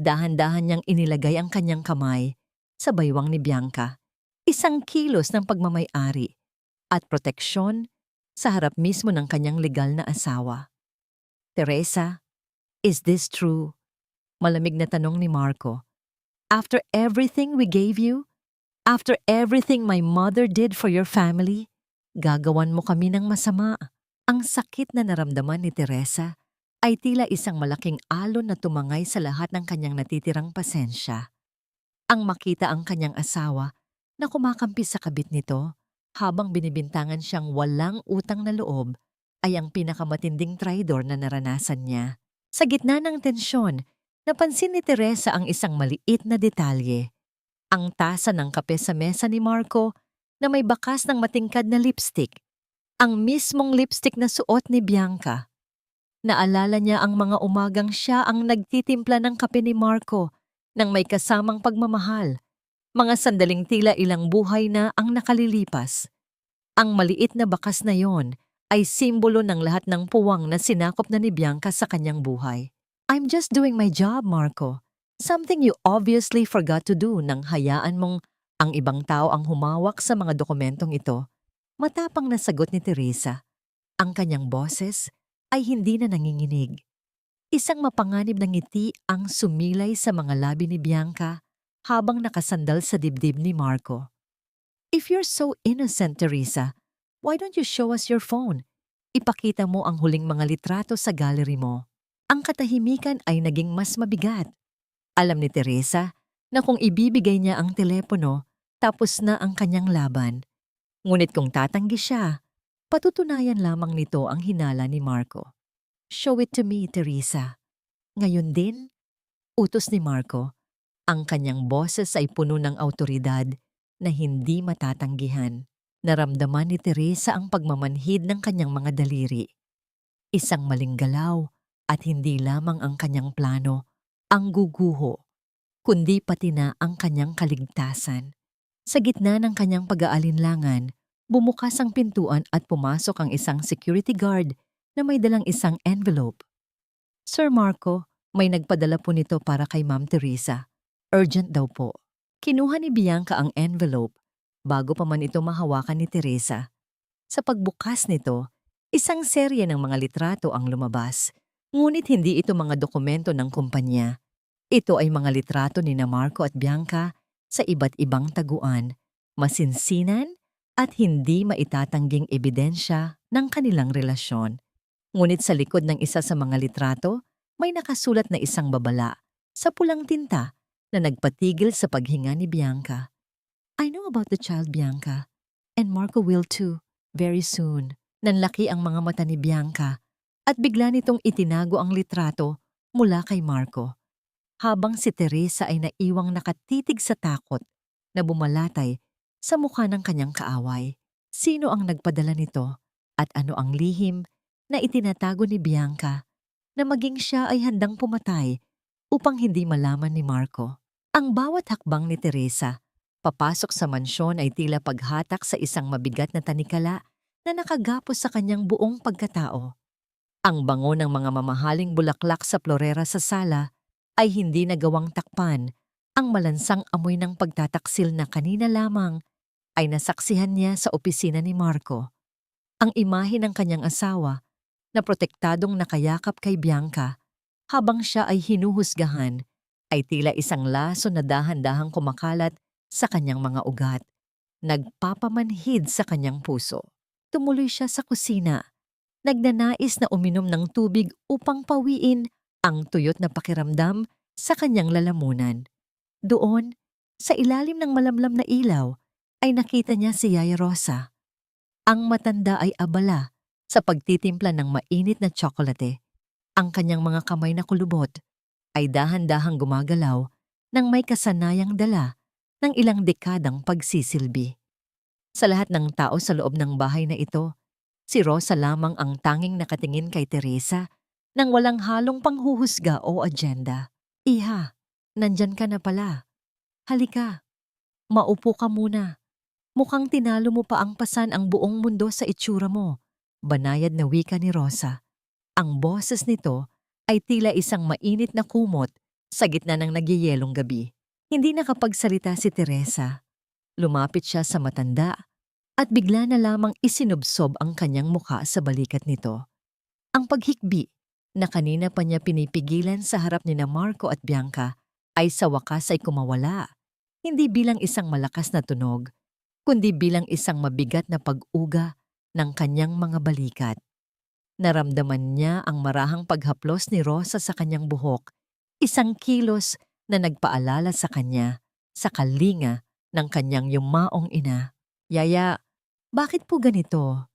dahan-dahan niyang inilagay ang kanyang kamay sa baywang ni Bianca. Isang kilos ng pagmamay-ari at proteksyon sa harap mismo ng kanyang legal na asawa. Teresa, is this true? Malamig na tanong ni Marco. After everything we gave you, after everything my mother did for your family, gagawan mo kami ng masama. Ang sakit na naramdaman ni Teresa ay tila isang malaking alon na tumangay sa lahat ng kanyang natitirang pasensya. Ang makita ang kanyang asawa na kumakampi sa kabit nito habang binibintangan siyang walang utang na loob ay ang pinakamatinding traidor na naranasan niya. Sa gitna ng tensyon, napansin ni Teresa ang isang maliit na detalye. Ang tasa ng kape sa mesa ni Marco na may bakas ng matingkad na lipstick. Ang mismong lipstick na suot ni Bianca. Naalala niya ang mga umagang siya ang nagtitimpla ng kape ni Marco nang may kasamang pagmamahal. Mga sandaling tila ilang buhay na ang nakalilipas. Ang maliit na bakas na yon ay simbolo ng lahat ng puwang na sinakop na ni Bianca sa kanyang buhay. I'm just doing my job, Marco. Something you obviously forgot to do nang hayaan mong ang ibang tao ang humawak sa mga dokumentong ito. Matapang na sagot ni Teresa. Ang kanyang boses ay hindi na nanginginig. Isang mapanganib na ngiti ang sumilay sa mga labi ni Bianca habang nakasandal sa dibdib ni Marco. If you're so innocent, Teresa, why don't you show us your phone? Ipakita mo ang huling mga litrato sa gallery mo. Ang katahimikan ay naging mas mabigat. Alam ni Teresa na kung ibibigay niya ang telepono, tapos na ang kanyang laban. Ngunit kung tatanggi siya, patutunayan lamang nito ang hinala ni Marco. Show it to me, Teresa. Ngayon din, utos ni Marco. Ang kanyang boses ay puno ng awtoridad na hindi matatanggihan. Naramdaman ni Teresa ang pagmamanhid ng kanyang mga daliri. Isang maling galaw At hindi lamang ang kanyang plano ang guguho, kundi pati na ang kanyang kaligtasan. Sa gitna ng kanyang pag-aalinlangan, bumukas ang pintuan at pumasok ang isang security guard na may dalang isang envelope. Sir Marco, may nagpadala po nito para kay Ma'am Teresa. Urgent daw po. Kinuha ni Bianca ang envelope bago pa man ito mahawakan ni Teresa. Sa pagbukas nito, isang serye ng mga litrato ang lumabas. Ngunit hindi ito mga dokumento ng kumpanya. Ito ay mga litrato ni na Marco at Bianca sa iba't ibang taguan, masinsinan at hindi maitatangging ebidensya ng kanilang relasyon. Ngunit sa likod ng isa sa mga litrato, may nakasulat na isang babala sa pulang tinta na nagpatigil sa paghinga ni Bianca. I know about the child, Bianca. And Marco will too, very soon. Nanlaki ang mga mata ni Bianca at bigla nitong itinago ang litrato mula kay Marco. Habang si Teresa ay naiwang nakatitig sa takot na bumalatay sa mukha ng kanyang kaaway. Sino ang nagpadala nito at ano ang lihim na itinatago ni Bianca na maging siya ay handang pumatay upang hindi malaman ni Marco? Ang bawat hakbang ni Teresa papasok sa mansyon ay tila paghatak sa isang mabigat na tanikala na nakagapos sa kanyang buong pagkatao. Ang bango ng mga mamahaling bulaklak sa florera sa sala ay hindi nagawang takpan ang malansang amoy ng pagtataksil na kanina lamang ay nasaksihan niya sa opisina ni Marco. Ang imahe ng kanyang asawa na protektadong nakayakap kay Bianca habang siya ay hinuhusgahan ay tila isang laso na dahan-dahang kumakalat sa kanyang mga ugat, nagpapamanhid sa kanyang puso. Tumuloy siya sa kusina, nagnanais na uminom ng tubig upang pawiin ang tuyot na pakiramdam sa kanyang lalamunan. Doon, sa ilalim ng malamlam na ilaw, ay nakita niya si Yaya Rosa. Ang matanda ay abala sa pagtitimpla ng mainit na tsokolate. Ang kanyang mga kamay na kulubot ay dahan-dahang gumagalaw nang may kasanayang dala ng ilang dekadang pagsisilbi. Sa lahat ng tao sa loob ng bahay na ito, si Rosa lamang ang tanging nakatingin kay Teresa nang walang halong panghuhusga o agenda. Iha, nandyan ka na pala. Halika, maupo ka muna. Mukhang tinalo mo pa ang pasan ang buong mundo sa itsura mo. Banayad na wika ni Rosa. Ang boses nito ay tila isang mainit na kumot sa gitna ng nagyayelong gabi. Hindi nakapagsalita si Teresa. Lumapit siya sa matanda at bigla na lamang isinubsob ang kanyang mukha sa balikat nito. Ang paghikbi na kanina pa niya pinipigilan sa harap ni na Marco at Bianca ay sa wakas ay kumawala. Hindi bilang isang malakas na tunog, kundi bilang isang mabigat na pag-uga ng kanyang mga balikat. Naramdaman niya ang marahang paghaplos ni Rosa sa kanyang buhok, isang kilos na nagpaalala sa kanya sa kalinga ng kanyang yumaong ina. Yaya, bakit po ganito?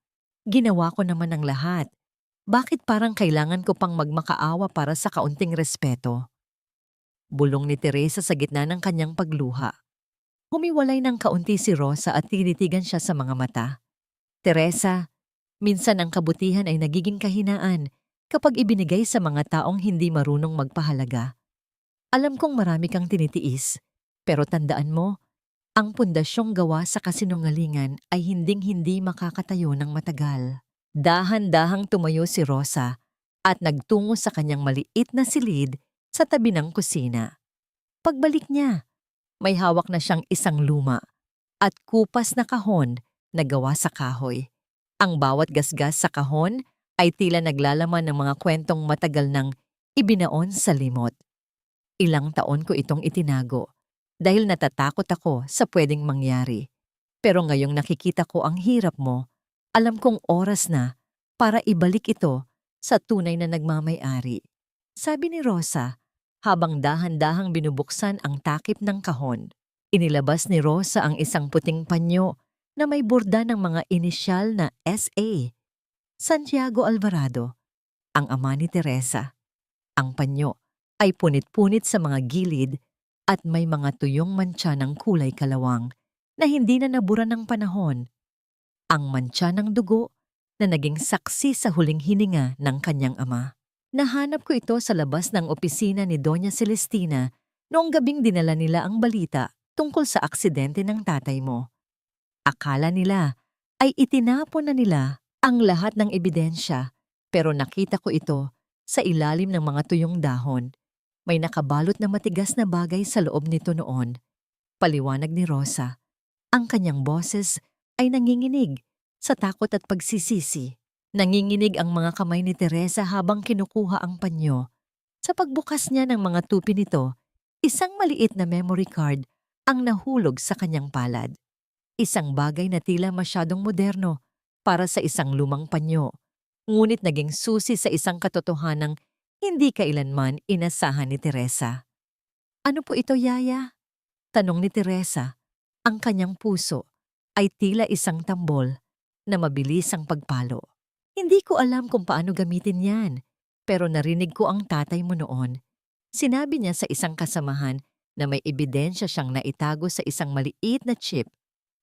Ginawa ko naman ang lahat. Bakit parang kailangan ko pang magmakaawa para sa kaunting respeto? Bulong ni Teresa sa gitna ng kanyang pagluha. Humiwalay ng kaunti si Rosa at tinitigan siya sa mga mata. Teresa, minsan ang kabutihan ay nagiging kahinaan kapag ibinigay sa mga taong hindi marunong magpahalaga. Alam kong marami kang tinitiis, pero tandaan mo, ang pundasyong gawa sa kasinungalingan ay hinding-hindi makakatayo ng matagal. Dahan-dahang tumayo si Rosa at nagtungo sa kanyang maliit na silid sa tabi ng kusina. Pagbalik niya, may hawak na siyang isang luma at kupas na kahon na gawa sa kahoy. Ang bawat gasgas sa kahon ay tila naglalaman ng mga kwentong matagal nang ibinaon sa limot. Ilang taon ko itong itinago dahil natatakot ako sa pwedeng mangyari. Pero ngayong nakikita ko ang hirap mo, alam kong oras na para ibalik ito sa tunay na nagmamay-ari. Sabi ni Rosa, habang dahan-dahang binubuksan ang takip ng kahon. Inilabas ni Rosa ang isang puting panyo na may borda ng mga inisyal na S.A. Santiago Alvarado, ang ama ni Teresa. Ang panyo ay punit-punit sa mga gilid at may mga tuyong mantsa ng kulay kalawang na hindi na nabura ng panahon. Ang mantsa ng dugo na naging saksi sa huling hininga ng kanyang ama. Nahanap ko ito sa labas ng opisina ni Doña Celestina noong gabing dinala nila ang balita tungkol sa aksidente ng tatay mo. Akala nila ay itinapon na nila ang lahat ng ebidensya, pero nakita ko ito sa ilalim ng mga tuyong dahon. May nakabalot na matigas na bagay sa loob nito noon. Paliwanag ni Rosa, ang kanyang boses ay nanginginig sa takot at pagsisisi. Nanginginig ang mga kamay ni Teresa habang kinukuha ang panyo. Sa pagbukas niya ng mga tupi nito, isang maliit na memory card ang nahulog sa kanyang palad. Isang bagay na tila masyadong moderno para sa isang lumang panyo, ngunit naging susi sa isang katotohanang hindi kailanman inasahan ni Teresa. Ano po ito, Yaya? Tanong ni Teresa. Ang kanyang puso ay tila isang tambol na mabilis ang pagpalo. Hindi ko alam kung paano gamitin yan, pero narinig ko ang tatay mo noon. Sinabi niya sa isang kasamahan na may ebidensya siyang naitago sa isang maliit na chip.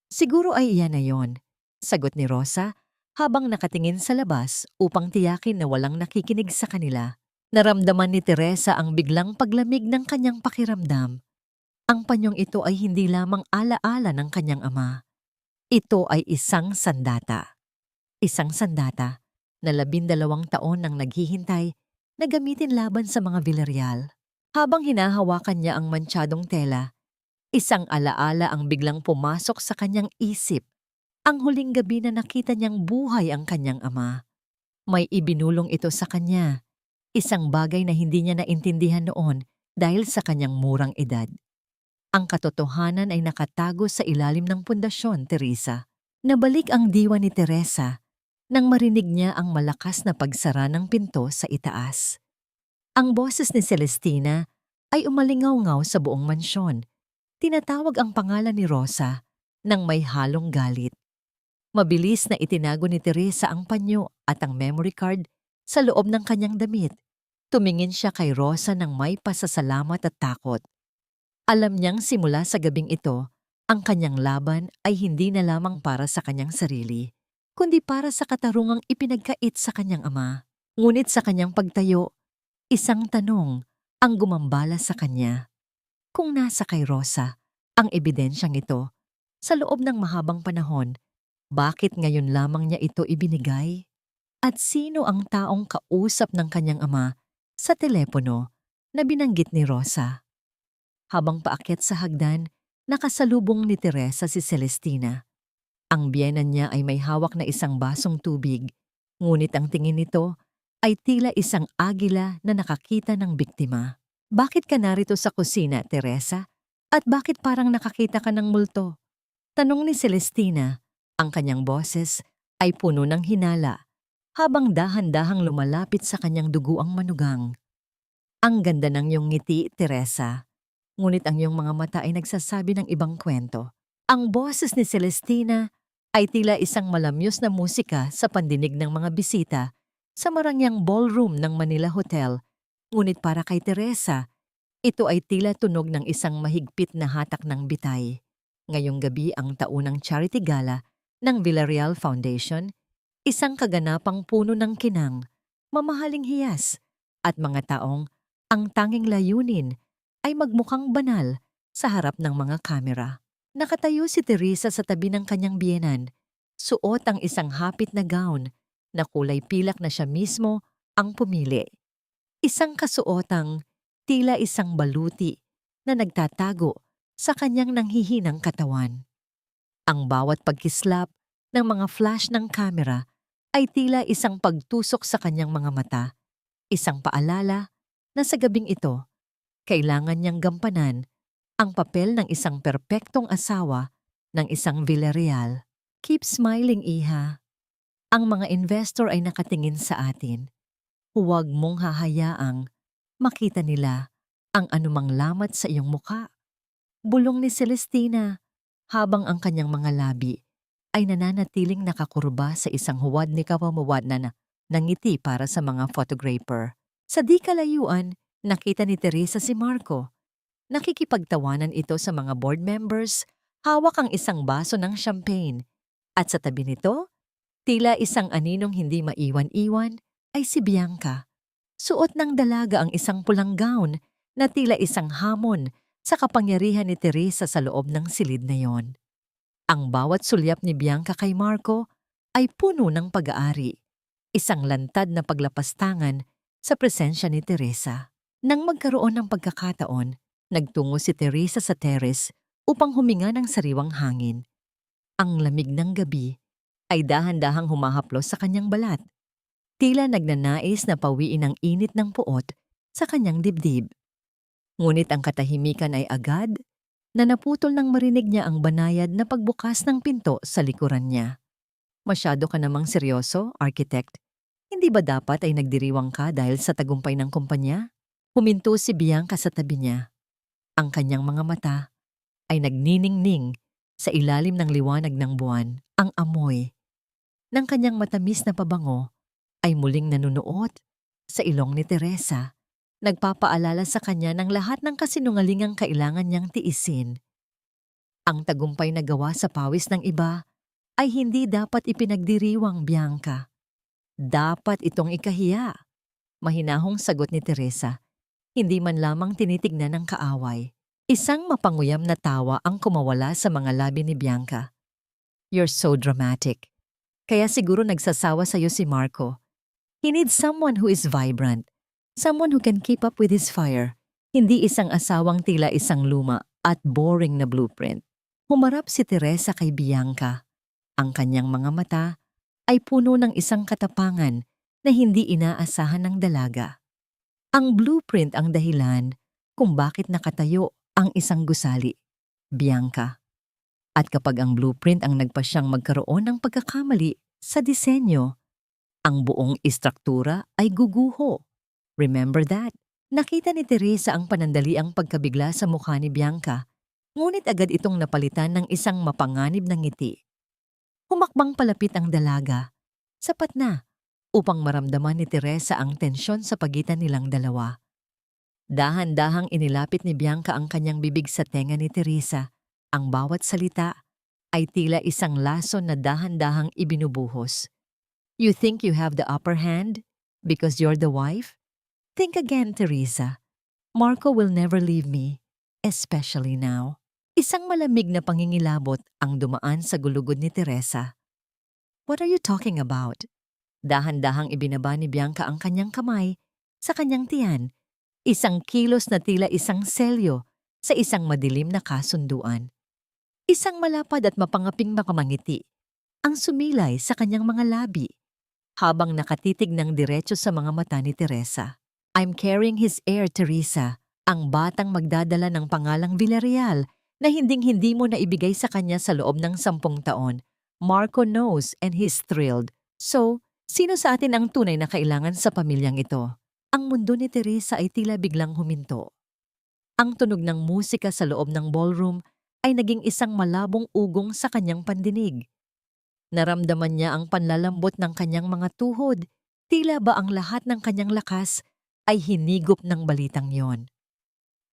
Siguro ay iyan na yon, sagot ni Rosa habang nakatingin sa labas upang tiyakin na walang nakikinig sa kanila. Naramdaman ni Teresa ang biglang paglamig ng kanyang pakiramdam. Ang panyong ito ay hindi lamang alaala ng kanyang ama. Ito ay isang sandata. Isang sandata na 12 taon nang naghihintay na gamitin laban sa mga Villarreal. Habang hinahawakan niya ang mansyadong tela, isang alaala ang biglang pumasok sa kanyang isip. Ang huling gabi na nakita niyang buhay ang kanyang ama. May ibinulong ito sa kanya. Isang bagay na hindi niya naintindihan noon dahil sa kanyang murang edad. Ang katotohanan ay nakatago sa ilalim ng pundasyon, Teresa. Nabalik ang diwa ni Teresa nang marinig niya ang malakas na pagsara ng pinto sa itaas. Ang boses ni Celestina ay umalingaw-ngaw sa buong mansyon. Tinatawag ang pangalan ni Rosa nang may halong galit. Mabilis na itinago ni Teresa ang panyo at ang memory card sa loob ng kanyang damit. Tumingin siya kay Rosa nang may pasasalamat at takot. Alam niyang simula sa gabing ito, ang kanyang laban ay hindi na lamang para sa kanyang sarili, kundi para sa katarungang ipinagkait sa kanyang ama. Ngunit sa kanyang pagtayo, isang tanong ang gumambala sa kanya. Kung nasa kay Rosa ang ebidensyang ito, sa loob ng mahabang panahon, bakit ngayon lamang niya ito ibinigay? At sino ang taong kausap ng kanyang ama sa telepono na binanggit ni Rosa? Habang paakyat sa hagdan, nakasalubong ni Teresa si Celestina. Ang biyenan niya ay may hawak na isang basong tubig, ngunit ang tingin nito ay tila isang agila na nakakita ng biktima. Bakit ka narito sa kusina, Teresa? At bakit parang nakakita ka ng multo? Tanong ni Celestina. Ang kanyang boses ay puno ng hinala, habang dahan-dahang lumalapit sa kanyang duguang manugang. Ang ganda ng iyong ngiti, Teresa. Ngunit ang iyong mga mata ay nagsasabi ng ibang kwento. Ang boses ni Celestina ay tila isang malamyos na musika sa pandinig ng mga bisita sa marangyang ballroom ng Manila Hotel. Ngunit para kay Teresa, ito ay tila tunog ng isang mahigpit na hatak ng bitay. Ngayong gabi ang taunang charity gala ng Villarreal Foundation, isang kaganapang puno ng kinang, mamahaling hiyas, at mga taong ang tanging layunin ay magmukhang banal sa harap ng mga kamera. Nakatayo si Teresa sa tabi ng kanyang biyenan, suot ang isang hapit na gown na kulay pilak na siya mismo ang pumili. Isang kasuotang tila isang baluti na nagtatago sa kanyang nanghihinang katawan. Ang bawat pagkislap ng mga flash ng kamera ay tila isang pagtusok sa kanyang mga mata, isang paalala na sa gabing ito, kailangan niyang gampanan ang papel ng isang perpektong asawa ng isang Villarreal. Keep smiling, Iha. Ang mga investor ay nakatingin sa atin. Huwag mong hahayaang makita nila ang anumang lamat sa iyong muka. Bulong ni Celestina habang ang kanyang mga labi ay nananatiling nakakurba sa isang huwad ni kawamuwad na nangiti para sa mga photographer. Sa di kalayuan, nakita ni Teresa si Marco. Nakikipagtawanan ito sa mga board members, hawak ang isang baso ng champagne. At sa tabi nito, tila isang aninong hindi maiwan-iwan ay si Bianca. Suot ng dalaga ang isang pulang gown na tila isang hamon sa kapangyarihan ni Teresa sa loob ng silid na yon. Ang bawat sulyap ni Bianca kay Marco ay puno ng pag-aari, isang lantad na paglapastangan sa presensya ni Teresa. Nang magkaroon ng pagkakataon, nagtungo si Teresa sa terrace upang huminga ng sariwang hangin. Ang lamig ng gabi ay dahan-dahang humahaplos sa kanyang balat. Tila nagnanais na pawiin ang init ng puot sa kanyang dibdib. Ngunit ang katahimikan ay agad na naputol nang marinig niya ang banayad na pagbukas ng pinto sa likuran niya. Masyado ka namang seryoso, architect. Hindi ba dapat ay nagdiriwang ka dahil sa tagumpay ng kumpanya? Huminto si Bianca sa tabi niya. Ang kanyang mga mata ay nagniningning sa ilalim ng liwanag ng buwan. Ang amoy ng kanyang matamis na pabango ay muling nanunuot sa ilong ni Teresa. Nagpapaalala sa kanya ng lahat ng kasinungalingang kailangan niyang tiisin. Ang tagumpay na gawa sa pawis ng iba ay hindi dapat ipinagdiriwang, Bianca. Dapat itong ikahiya. Mahinahong sagot ni Teresa, hindi man lamang tinitignan ng kaaway. Isang mapanguyam na tawa ang kumawala sa mga labi ni Bianca. You're so dramatic. Kaya siguro nagsasawa sa'yo si Marco. He needs someone who is vibrant. Someone who can keep up with his fire. Hindi isang asawang tila isang luma at boring na blueprint. Humarap si Teresa kay Bianca. Ang kanyang mga mata ay puno ng isang katapangan na hindi inaasahan ng dalaga. Ang blueprint ang dahilan kung bakit nakatayo ang isang gusali, Bianca. At kapag ang blueprint ang nagpasyang magkaroon ng pagkakamali sa disenyo, ang buong istruktura ay guguho. Remember that? Nakita ni Teresa ang panandaliang pagkabigla sa mukha ni Bianca, ngunit agad itong napalitan ng isang mapanganib na ngiti. Humakbang palapit ang dalaga. Sapat na upang maramdaman ni Teresa ang tensyon sa pagitan nilang dalawa. Dahan-dahang inilapit ni Bianca ang kanyang bibig sa tenga ni Teresa. Ang bawat salita ay tila isang lason na dahan-dahang ibinubuhos. You think you have the upper hand because you're the wife? Think again, Teresa. Marco will never leave me, especially now. Isang malamig na pangingilabot ang dumaan sa gulugod ni Teresa. What are you talking about? Dahan-dahang ibinaba ni Bianca ang kanyang kamay sa kanyang tiyan, isang kilos na tila isang selyo sa isang madilim na kasunduan. Isang malapad at mapangaping makamangiti ang sumilay sa kanyang mga labi habang nakatitig ng diretso sa mga mata ni Teresa. I'm carrying his heir, Teresa, ang batang magdadala ng pangalang Villarreal na hinding-hindi mo na ibigay sa kanya sa loob ng 10 taon. Marco knows and he's thrilled. So, sino sa atin ang tunay na kailangan sa pamilyang ito? Ang mundo ni Teresa ay tila biglang huminto. Ang tunog ng musika sa loob ng ballroom ay naging isang malabong ugong sa kanyang pandinig. Naramdaman niya ang panlalambot ng kanyang mga tuhod. Tila ba ang lahat ng kanyang lakas ay hinigop ng balitang yon.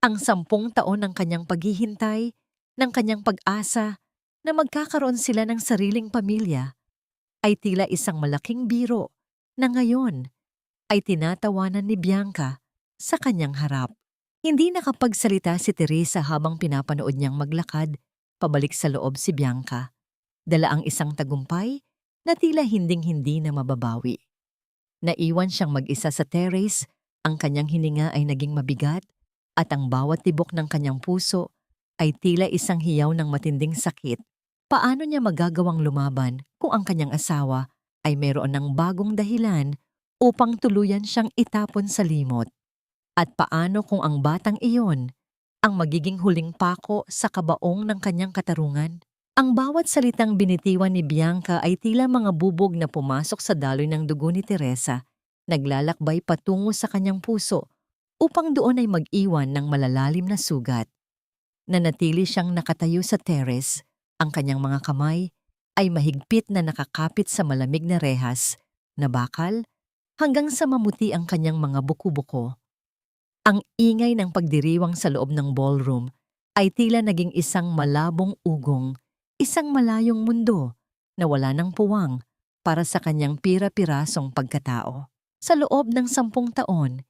Ang 10 taon ng kanyang paghihintay, ng kanyang pag-asa na magkakaroon sila ng sariling pamilya, ay tila isang malaking biro na ngayon ay tinatawanan ni Bianca sa kanyang harap. Hindi nakapagsalita si Teresa habang pinapanood niyang maglakad pabalik sa loob si Bianca. Dala ang isang tagumpay na tila hinding-hindi na mababawi. Naiwan siyang mag-isa sa terrace. Ang kanyang hininga ay naging mabigat at ang bawat tibok ng kanyang puso ay tila isang hiyaw ng matinding sakit. Paano niya magagawang lumaban kung ang kanyang asawa ay mayroon ng bagong dahilan upang tuluyan siyang itapon sa limot? At paano kung ang batang iyon ang magiging huling pako sa kabaong ng kanyang katarungan? Ang bawat salitang binitiwan ni Bianca ay tila mga bubog na pumasok sa daloy ng dugo ni Teresa, naglalakbay patungo sa kanyang puso upang doon ay mag-iwan ng malalalim na sugat. Nanatili siyang nakatayo sa terrace, ang kanyang mga kamay ay mahigpit na nakakapit sa malamig na rehas na bakal hanggang sa mamuti ang kanyang mga buko-buko. Ang ingay ng pagdiriwang sa loob ng ballroom ay tila naging isang malabong ugong, isang malayong mundo na wala ng puwang para sa kanyang pira-pirasong pagkatao. Sa loob ng 10 taon,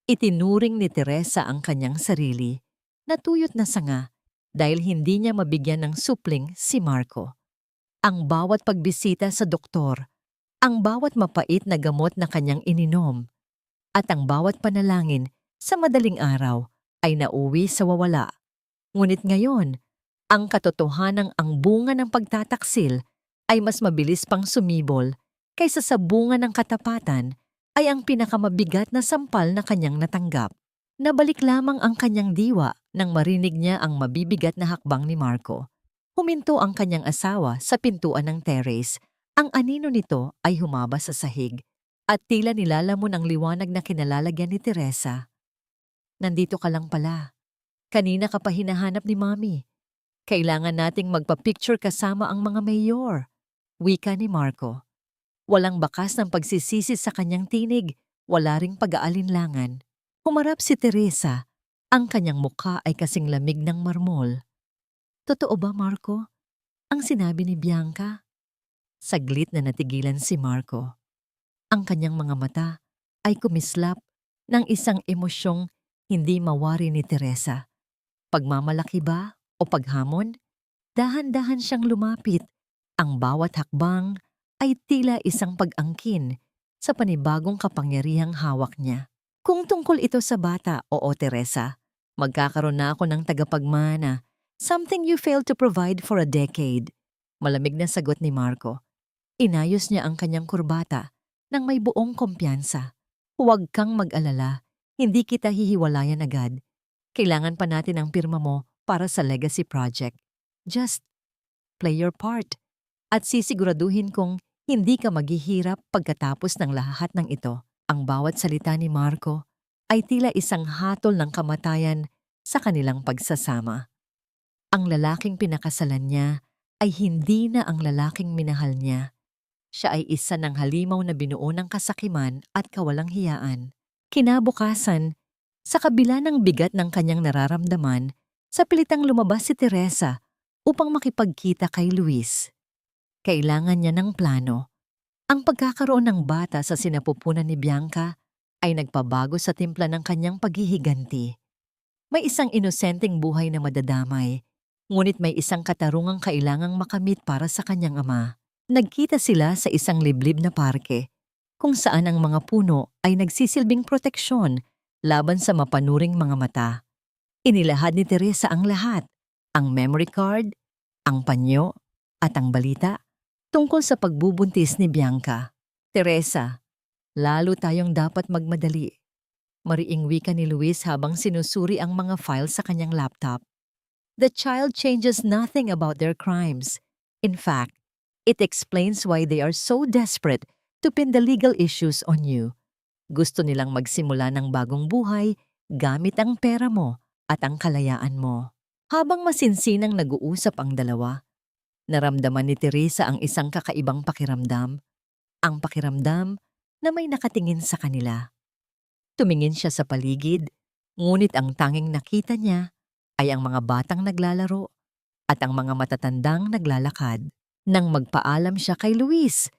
itinuring ni Teresa ang kanyang sarili na tuyot na sanga dahil hindi niya mabigyan ng supling si Marco. Ang bawat pagbisita sa doktor, ang bawat mapait na gamot na kanyang ininom, at ang bawat panalangin sa madaling araw ay nauwi sa wawala. Ngunit ngayon, ang katotohanang ang bunga ng pagtataksil ay mas mabilis pang sumibol kaysa sa bunga ng katapatan ay ang pinakamabigat na sampal na kanyang natanggap. Nabalik lamang ang kanyang diwa nang marinig niya ang mabibigat na hakbang ni Marco. Huminto ang kanyang asawa sa pintuan ng terrace. Ang anino nito ay humaba sa sahig at tila nilalamon ang liwanag na kinalalagyan ni Teresa. Nandito ka lang pala. Kanina ka pa hinahanap ni Mami. Kailangan nating magpa-picture kasama ang mga mayor. Wika ni Marco. Walang bakas ng pagsisisi sa kanyang tinig, wala ring pag-aalinlangan. Humarap si Teresa. Ang kanyang mukha ay kasing lamig ng marmol. Totoo ba, Marco? Ang sinabi ni Bianca? Saglit na natigilan si Marco. Ang kanyang mga mata ay kumislap ng isang emosyong hindi mawari ni Teresa. Pagmamalaki ba o paghamon? Dahan-dahan siyang lumapit. Ang bawat hakbang ay tila isang pag-angkin sa panibagong kapangyarihang hawak niya. Kung tungkol ito sa bata, oo Teresa, magkakaroon na ako ng tagapagmana. Something you failed to provide for a decade. Malamig na sagot ni Marco. Inayos niya ang kanyang kurbata nang may buong kumpiyansa. Huwag kang mag-alala, hindi kita hihiwalayan agad. Kailangan pa natin ang pirma mo para sa legacy project. Just play your part at sisiguraduhin kong hindi ka maghihirap pagkatapos ng lahat ng ito. Ang bawat salita ni Marco ay tila isang hatol ng kamatayan sa kanilang pagsasama. Ang lalaking pinakasalan niya ay hindi na ang lalaking minahal niya. Siya ay isa ng halimaw na binuo ng kasakiman at kawalang hiyaan. Kinabukasan, sa kabila ng bigat ng kanyang nararamdaman, sa pilitang lumabas si Teresa upang makipagkita kay Luis. Kailangan niya ng plano. Ang pagkakaroon ng bata sa sinapupunan ni Bianca ay nagpabago sa timpla ng kanyang paghihiganti. May isang inosenteng buhay na madadamay, ngunit may isang katarungang kailangang makamit para sa kanyang ama. Nagkita sila sa isang liblib na parke, kung saan ang mga puno ay nagsisilbing proteksyon laban sa mapanuring mga mata. Inilahad ni Teresa ang lahat, ang memory card, ang panyo, at ang balita tungkol sa pagbubuntis ni Bianca. Teresa, lalo tayong dapat magmadali. Mariing wika ni Luis habang sinusuri ang mga file sa kanyang laptop. The child changes nothing about their crimes. In fact, it explains why they are so desperate to pin the legal issues on you. Gusto nilang magsimula ng bagong buhay gamit ang pera mo at ang kalayaan mo. Habang masinsinang nag-uusap ang dalawa, naramdaman ni Teresa ang isang kakaibang pakiramdam. Ang pakiramdam na may nakatingin sa kanila. Tumingin siya sa paligid, ngunit ang tanging nakita niya ay ang mga batang naglalaro at ang mga matatandang naglalakad. Nang magpaalam siya kay Luis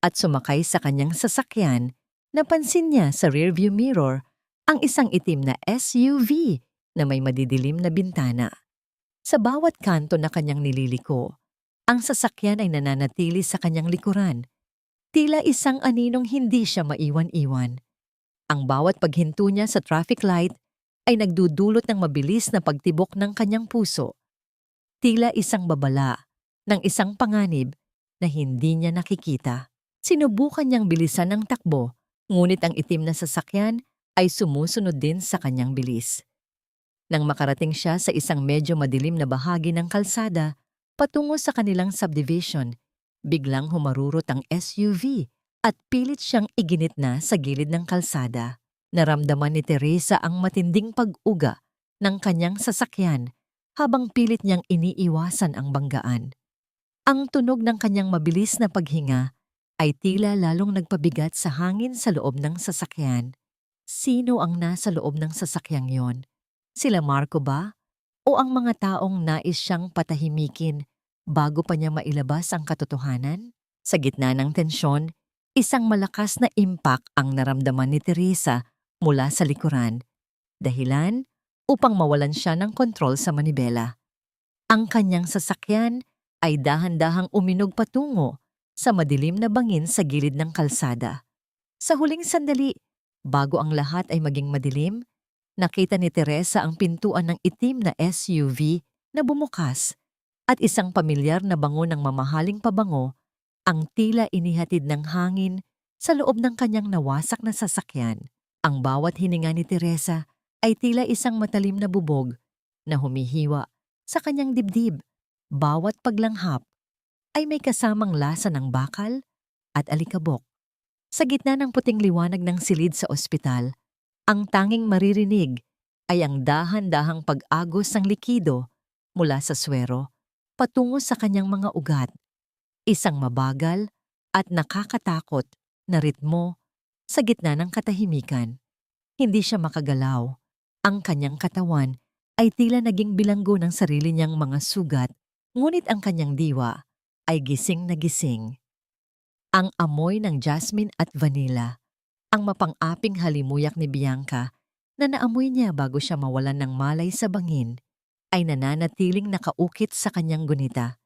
at sumakay sa kanyang sasakyan, napansin niya sa rearview mirror ang isang itim na SUV na may madidilim na bintana. Sa bawat kanto na kanyang nililiko, ang sasakyan ay nananatili sa kanyang likuran. Tila isang aninong hindi siya maiwan-iwan. Ang bawat paghinto niya sa traffic light ay nagdudulot ng mabilis na pagtibok ng kanyang puso. Tila isang babala ng isang panganib na hindi niya nakikita. Sinubukan niyang bilisan ng takbo, ngunit ang itim na sasakyan ay sumusunod din sa kanyang bilis. Nang makarating siya sa isang medyo madilim na bahagi ng kalsada, patungo sa kanilang subdivision, biglang humarurot ang SUV at pilit siyang iginitna sa gilid ng kalsada. Naramdaman ni Teresa ang matinding pag-uga ng kanyang sasakyan habang pilit niyang iniiwasan ang banggaan. Ang tunog ng kanyang mabilis na paghinga ay tila lalong nagpabigat sa hangin sa loob ng sasakyan. Sino ang nasa loob ng sasakyang yon? Sila Marco ba? O ang mga taong nais siyang patahimikin bago pa niya mailabas ang katotohanan? Sa gitna ng tensyon, Isang malakas na impact ang naramdaman ni Teresa mula sa likuran, dahilan upang mawalan siya ng kontrol sa manibela. Ang kanyang sasakyan ay dahan-dahang uminog patungo sa madilim na bangin sa gilid ng kalsada. Sa huling sandali, bago ang lahat ay maging madilim, nakita ni Teresa ang pintuan ng itim na SUV na bumukas at isang pamilyar na bango ng mamahaling pabango ang tila inihatid ng hangin sa loob ng kanyang nawasak na sasakyan. Ang bawat hininga ni Teresa ay tila isang matalim na bubog na humihiwa sa kanyang dibdib. Bawat paglanghap ay may kasamang lasa ng bakal at alikabok. Sa gitna ng puting liwanag ng silid sa ospital, ang tanging maririnig ay ang dahan-dahang pag-agos ng likido mula sa swero patungo sa kanyang mga ugat. Isang mabagal at nakakatakot na ritmo sa gitna ng katahimikan. Hindi siya makagalaw. Ang kanyang katawan ay tila naging bilanggo ng sarili niyang mga sugat, ngunit ang kanyang diwa ay gising na gising. Ang amoy ng jasmine at vanilla, ang mapang-aping halimuyak ni Bianca na naamoy niya bago siya mawalan ng malay sa bangin, ay nananatiling nakaukit sa kanyang gunita.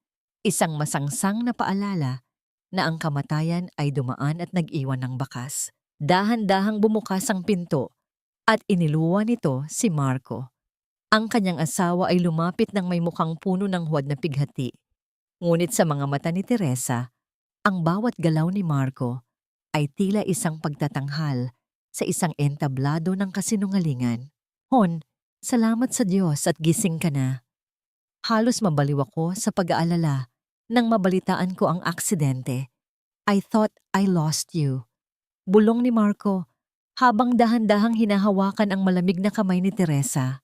Isang masangsang na paalala na ang kamatayan ay dumaan at nag-iwan ng bakas. Dahan-dahang bumukas ang pinto at iniluwa nito si Marco. Ang kanyang asawa ay lumapit ng may mukhang puno ng huwad na pighati. Ngunit sa mga mata ni Teresa, ang bawat galaw ni Marco ay tila isang pagtatanghal sa isang entablado ng kasinungalingan. Hon, salamat sa Diyos at gising ka na. Halos mabaliw ako sa pag-aalala nang mabalitaan ko ang aksidente. I thought I lost you. Bulong ni Marco habang dahan-dahang hinahawakan ang malamig na kamay ni Teresa.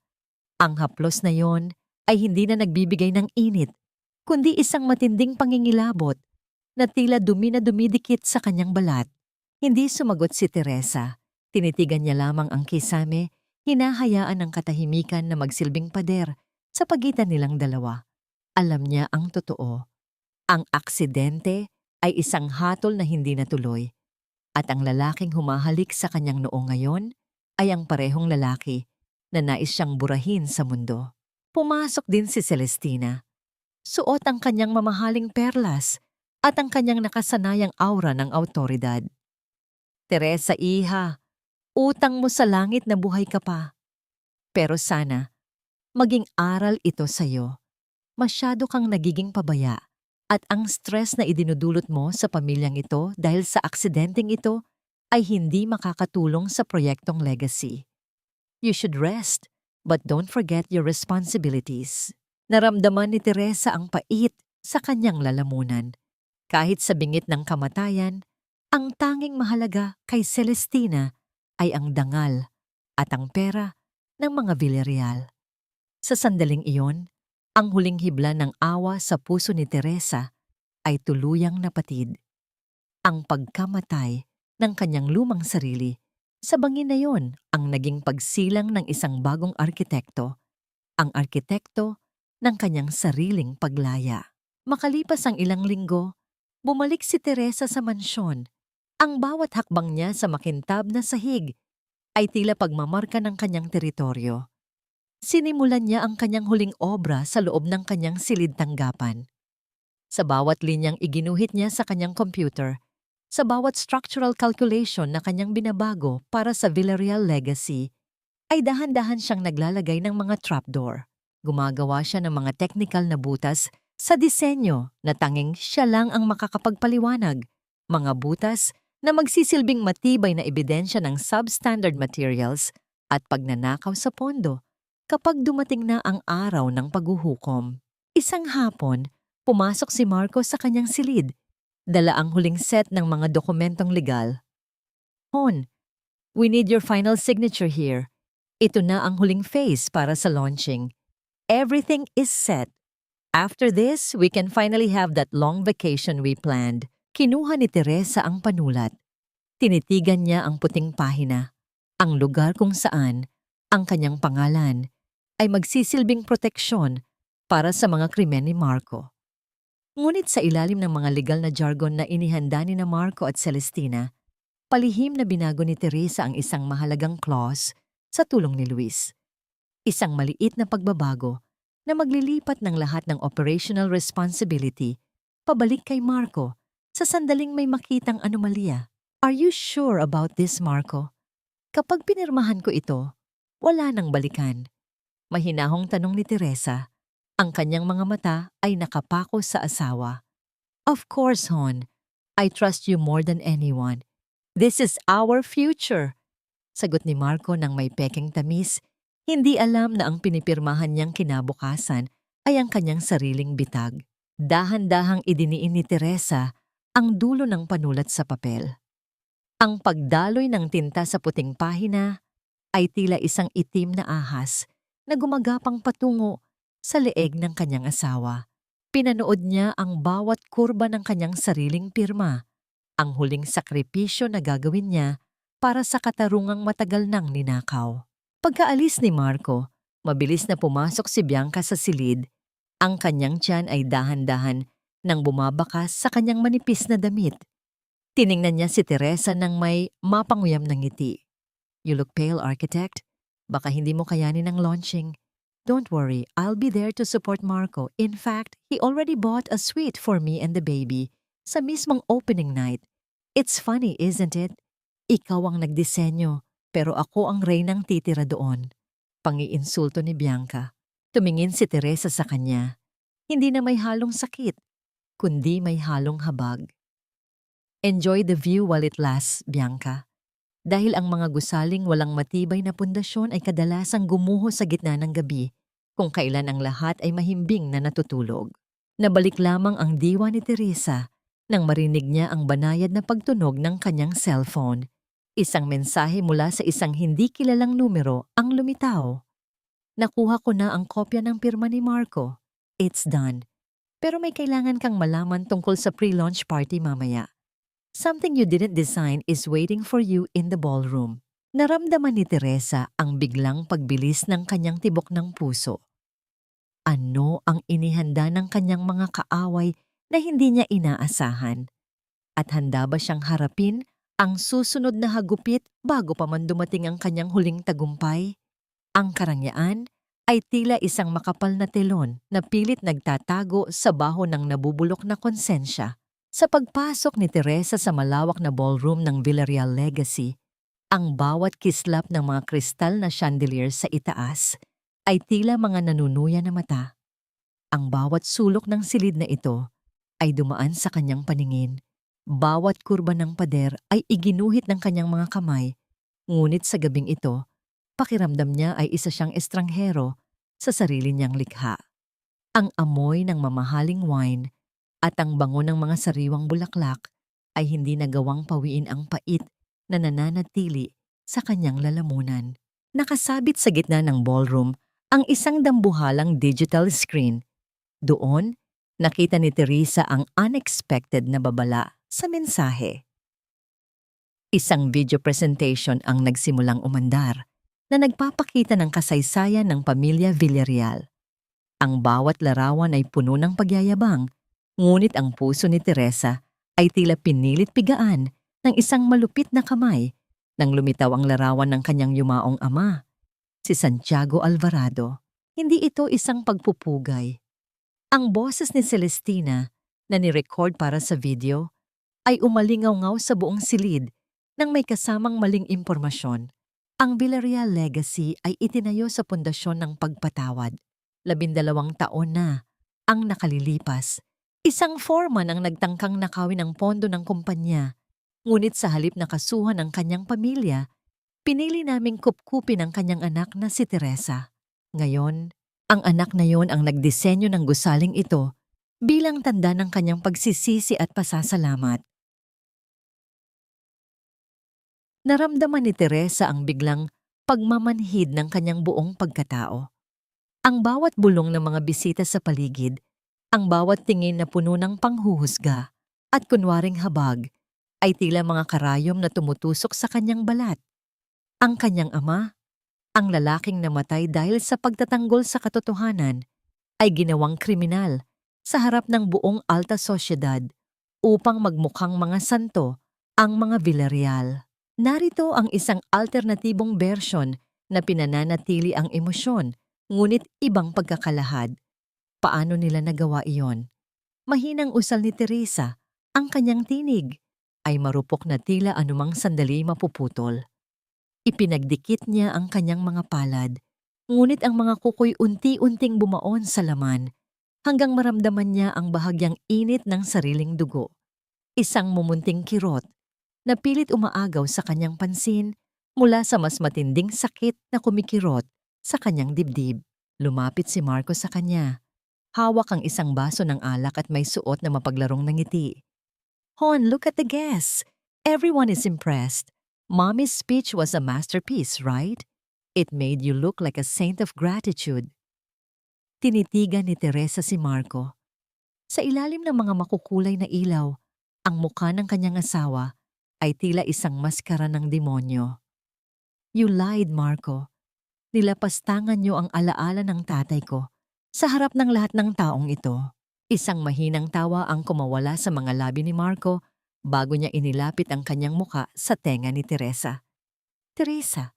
Ang haplos na yon ay hindi na nagbibigay ng init, kundi isang matinding pangingilabot na tila dumi na dumidikit sa kanyang balat. Hindi sumagot si Teresa. Tinitigan niya lamang ang kisame, hinahayaan ang katahimikan na magsilbing pader sa pagitan nilang dalawa. Alam niya ang totoo. Ang aksidente ay isang hatol na hindi natuloy, at ang lalaking humahalik sa kanyang noo ngayon ay ang parehong lalaki na nais siyang burahin sa mundo. Pumasok din si Celestina. Suot ang kanyang mamahaling perlas at ang kanyang nakasanayang aura ng awtoridad. Teresa, iha, utang mo sa langit na buhay ka pa. Pero sana, maging aral ito sa'yo. Masyado kang nagiging pabaya at ang stress na idinudulot mo sa pamilyang ito dahil sa aksidenteng ito ay hindi makakatulong sa proyektong legacy. You should rest, but don't forget your responsibilities. Naramdaman ni Teresa ang pait sa kanyang lalamunan. Kahit sa bingit ng kamatayan, ang tanging mahalaga kay Celestina ay ang dangal at ang pera ng mga Villarreal. Sa sandaling iyon, ang huling hibla ng awa sa puso ni Teresa ay tuluyang napatid. Ang pagkamatay ng kanyang lumang sarili, sa bangin na yon ang naging pagsilang ng isang bagong arkitekto, ang arkitekto ng kanyang sariling paglaya. Makalipas ang ilang linggo, bumalik si Teresa sa mansyon. Ang bawat hakbang niya sa makintab na sahig ay tila pagmamarka ng kanyang teritoryo. Sinimulan niya ang kanyang huling obra sa loob ng kanyang silid tanggapan. Sa bawat linyang iginuhit niya sa kanyang computer, sa bawat structural calculation na kanyang binabago para sa Villarreal legacy, ay dahan-dahan siyang naglalagay ng mga trapdoor. Gumagawa siya ng mga technical na butas sa disenyo na tanging siya lang ang makakapagpaliwanag. Mga butas na magsisilbing matibay na ebidensya ng substandard materials at pagnanakaw sa pondo kapag dumating na ang araw ng paghuhukom. Isang hapon, pumasok si Marco sa kanyang silid, dala ang huling set ng mga dokumentong legal. Hon, we need your final signature here. Ito na ang huling phase para sa launching. Everything is set. After this, we can finally have that long vacation we planned. Kinuha ni Teresa ang panulat. Tinitigan niya ang puting pahina, ang lugar kung saan ang kanyang pangalan ay magsisilbing proteksyon para sa mga krimen ni Marco. Ngunit sa ilalim ng mga legal na jargon na inihanda ni na Marco at Celestina, palihim na binago ni Teresa ang isang mahalagang clause sa tulong ni Luis. Isang maliit na pagbabago na maglilipat ng lahat ng operational responsibility pabalik kay Marco sa sandaling may makitang anomalya. Are you sure about this, Marco? Kapag pinirmahan ko ito, wala nang balikan. Mahinahong tanong ni Teresa. Ang kanyang mga mata ay nakapako sa asawa. Of course, Hon. I trust you more than anyone. This is our future. Sagot ni Marco ng may pekeng tamis. Hindi alam na ang pinipirmahan niyang kinabukasan ay ang kanyang sariling bitag. Dahan-dahang idiniin ni Teresa ang dulo ng panulat sa papel. Ang pagdaloy ng tinta sa puting pahina ay tila isang itim na ahas na gumagapang patungo sa leeg ng kanyang asawa. Pinanood niya ang bawat kurba ng kanyang sariling pirma, ang huling sakripisyo na gagawin niya para sa katarungang matagal nang ninakaw. Pagkaalis ni Marco, mabilis na pumasok si Bianca sa silid. Ang kanyang tiyan ay dahan-dahan nang bumabakas sa kanyang manipis na damit. Tiningnan niya si Teresa nang may mapanguyam ng ngiti. You look pale, architect. Baka hindi mo kayanin ang launching. Don't worry, I'll be there to support Marco. In fact, he already bought a suite for me and the baby sa mismong opening night. It's funny, isn't it? Ikaw ang nagdisenyo, pero ako ang reynang titira doon. Pangiinsulto ni Bianca. Tumingin si Teresa sa kanya. Hindi na may halong sakit, kundi may halong habag. Enjoy the view while it lasts, Bianca. Dahil ang mga gusaling walang matibay na pundasyon ay kadalasang gumuho sa gitna ng gabi kung kailan ang lahat ay mahimbing na natutulog. Nabalik lamang ang diwa ni Teresa nang marinig niya ang banayad na pagtunog ng kanyang cellphone. Isang mensahe mula sa isang hindi kilalang numero ang lumitaw. Nakuha ko na ang kopya ng pirma ni Marco. It's done. Pero may kailangan kang malaman tungkol sa pre-launch party mamaya. Something you didn't design is waiting for you in the ballroom. Naramdaman ni Teresa ang biglang pagbilis ng kanyang tibok ng puso. Ano ang inihanda ng kanyang mga kaaway na hindi niya inaasahan? At handa ba siyang harapin ang susunod na hagupit bago pa man dumating ang kanyang huling tagumpay? Ang karangyaan ay tila isang makapal na telon na pilit nagtatago sa baho ng nabubulok na konsensya. Sa pagpasok ni Teresa sa malawak na ballroom ng Villarreal Legacy, ang bawat kislap ng mga kristal na chandelier sa itaas ay tila mga nanunuya na mata. Ang bawat sulok ng silid na ito ay dumaan sa kanyang paningin. Bawat kurba ng pader ay iginuhit ng kanyang mga kamay, ngunit sa gabing ito, pakiramdam niya ay isa siyang estranghero sa sarili niyang likha. Ang amoy ng mamahaling wine at ang bango ng mga sariwang bulaklak ay hindi nagawang pawiin ang pait na nananatili sa kanyang lalamunan. Nakasabit sa gitna ng ballroom ang isang dambuhalang digital screen. Doon, nakita ni Teresa ang unexpected na babala sa mensahe. Isang video presentation ang nagsimulang umandar na nagpapakita ng kasaysayan ng pamilya Villarreal. Ang bawat larawan ay puno ng pagyayabang, ngunit ang puso ni Teresa ay tila pinilit pigaan ng isang malupit na kamay nang lumitaw ang larawan ng kanyang yumaong ama, si Santiago Alvarado. Hindi ito isang pagpupugay. Ang boses ni Celestina na ni-record para sa video ay umalingaw-ngaw sa buong silid nang may kasamang maling impormasyon. Ang Villarreal Legacy ay itinayo sa pundasyon ng pagpatawad. 12 taon na ang nakalilipas. Isang foreman ang nagtangkang nakawin ang pondo ng kumpanya. Ngunit sa halip na kasuhan ang kanyang pamilya, pinili naming kupkupin ang kanyang anak na si Teresa. Ngayon, ang anak na yon ang nagdisenyo ng gusaling ito bilang tanda ng kanyang pagsisisi at pasasalamat. Naramdaman ni Teresa ang biglang pagmamanhid ng kanyang buong pagkatao. Ang bawat bulong ng mga bisita sa paligid, ang bawat tingin na puno ng panghuhusga at kunwaring habag ay tila mga karayom na tumutusok sa kanyang balat. Ang kanyang ama, ang lalaking namatay dahil sa pagtatanggol sa katotohanan, ay ginawang kriminal sa harap ng buong alta sosyedad upang magmukhang mga santo ang mga Villarreal. Narito ang isang alternatibong bersyon na pinananatili ang emosyon, ngunit ibang pagkakalahad. Paano nila nagawa iyon? Mahinang usal ni Teresa, ang kanyang tinig ay marupok na tila anumang sandali mapuputol. Ipinagdikit niya ang kanyang mga palad, ngunit ang mga kukoy unti-unting bumaon sa laman hanggang maramdaman niya ang bahagyang init ng sariling dugo. Isang mumunting kirot na pilit umaagaw sa kanyang pansin mula sa mas matinding sakit na kumikirot sa kanyang dibdib. Lumapit si Marco sa kanya. Hawak ang isang baso ng alak at may suot na mapaglarong na ngiti. "Hon, look at the guests. Everyone is impressed. Mommy's speech was a masterpiece, right? It made you look like a saint of gratitude." Tinitigan ni Teresa si Marco. Sa ilalim ng mga makukulay na ilaw, ang mukha ng kanyang asawa ay tila isang maskara ng demonyo. "You lied, Marco. Nilapastangan niyo ang alaala ng tatay ko sa harap ng lahat ng taong ito." Isang mahinang tawa ang kumawala sa mga labi ni Marco bago niya inilapit ang kanyang muka sa tenga ni Teresa. "Teresa,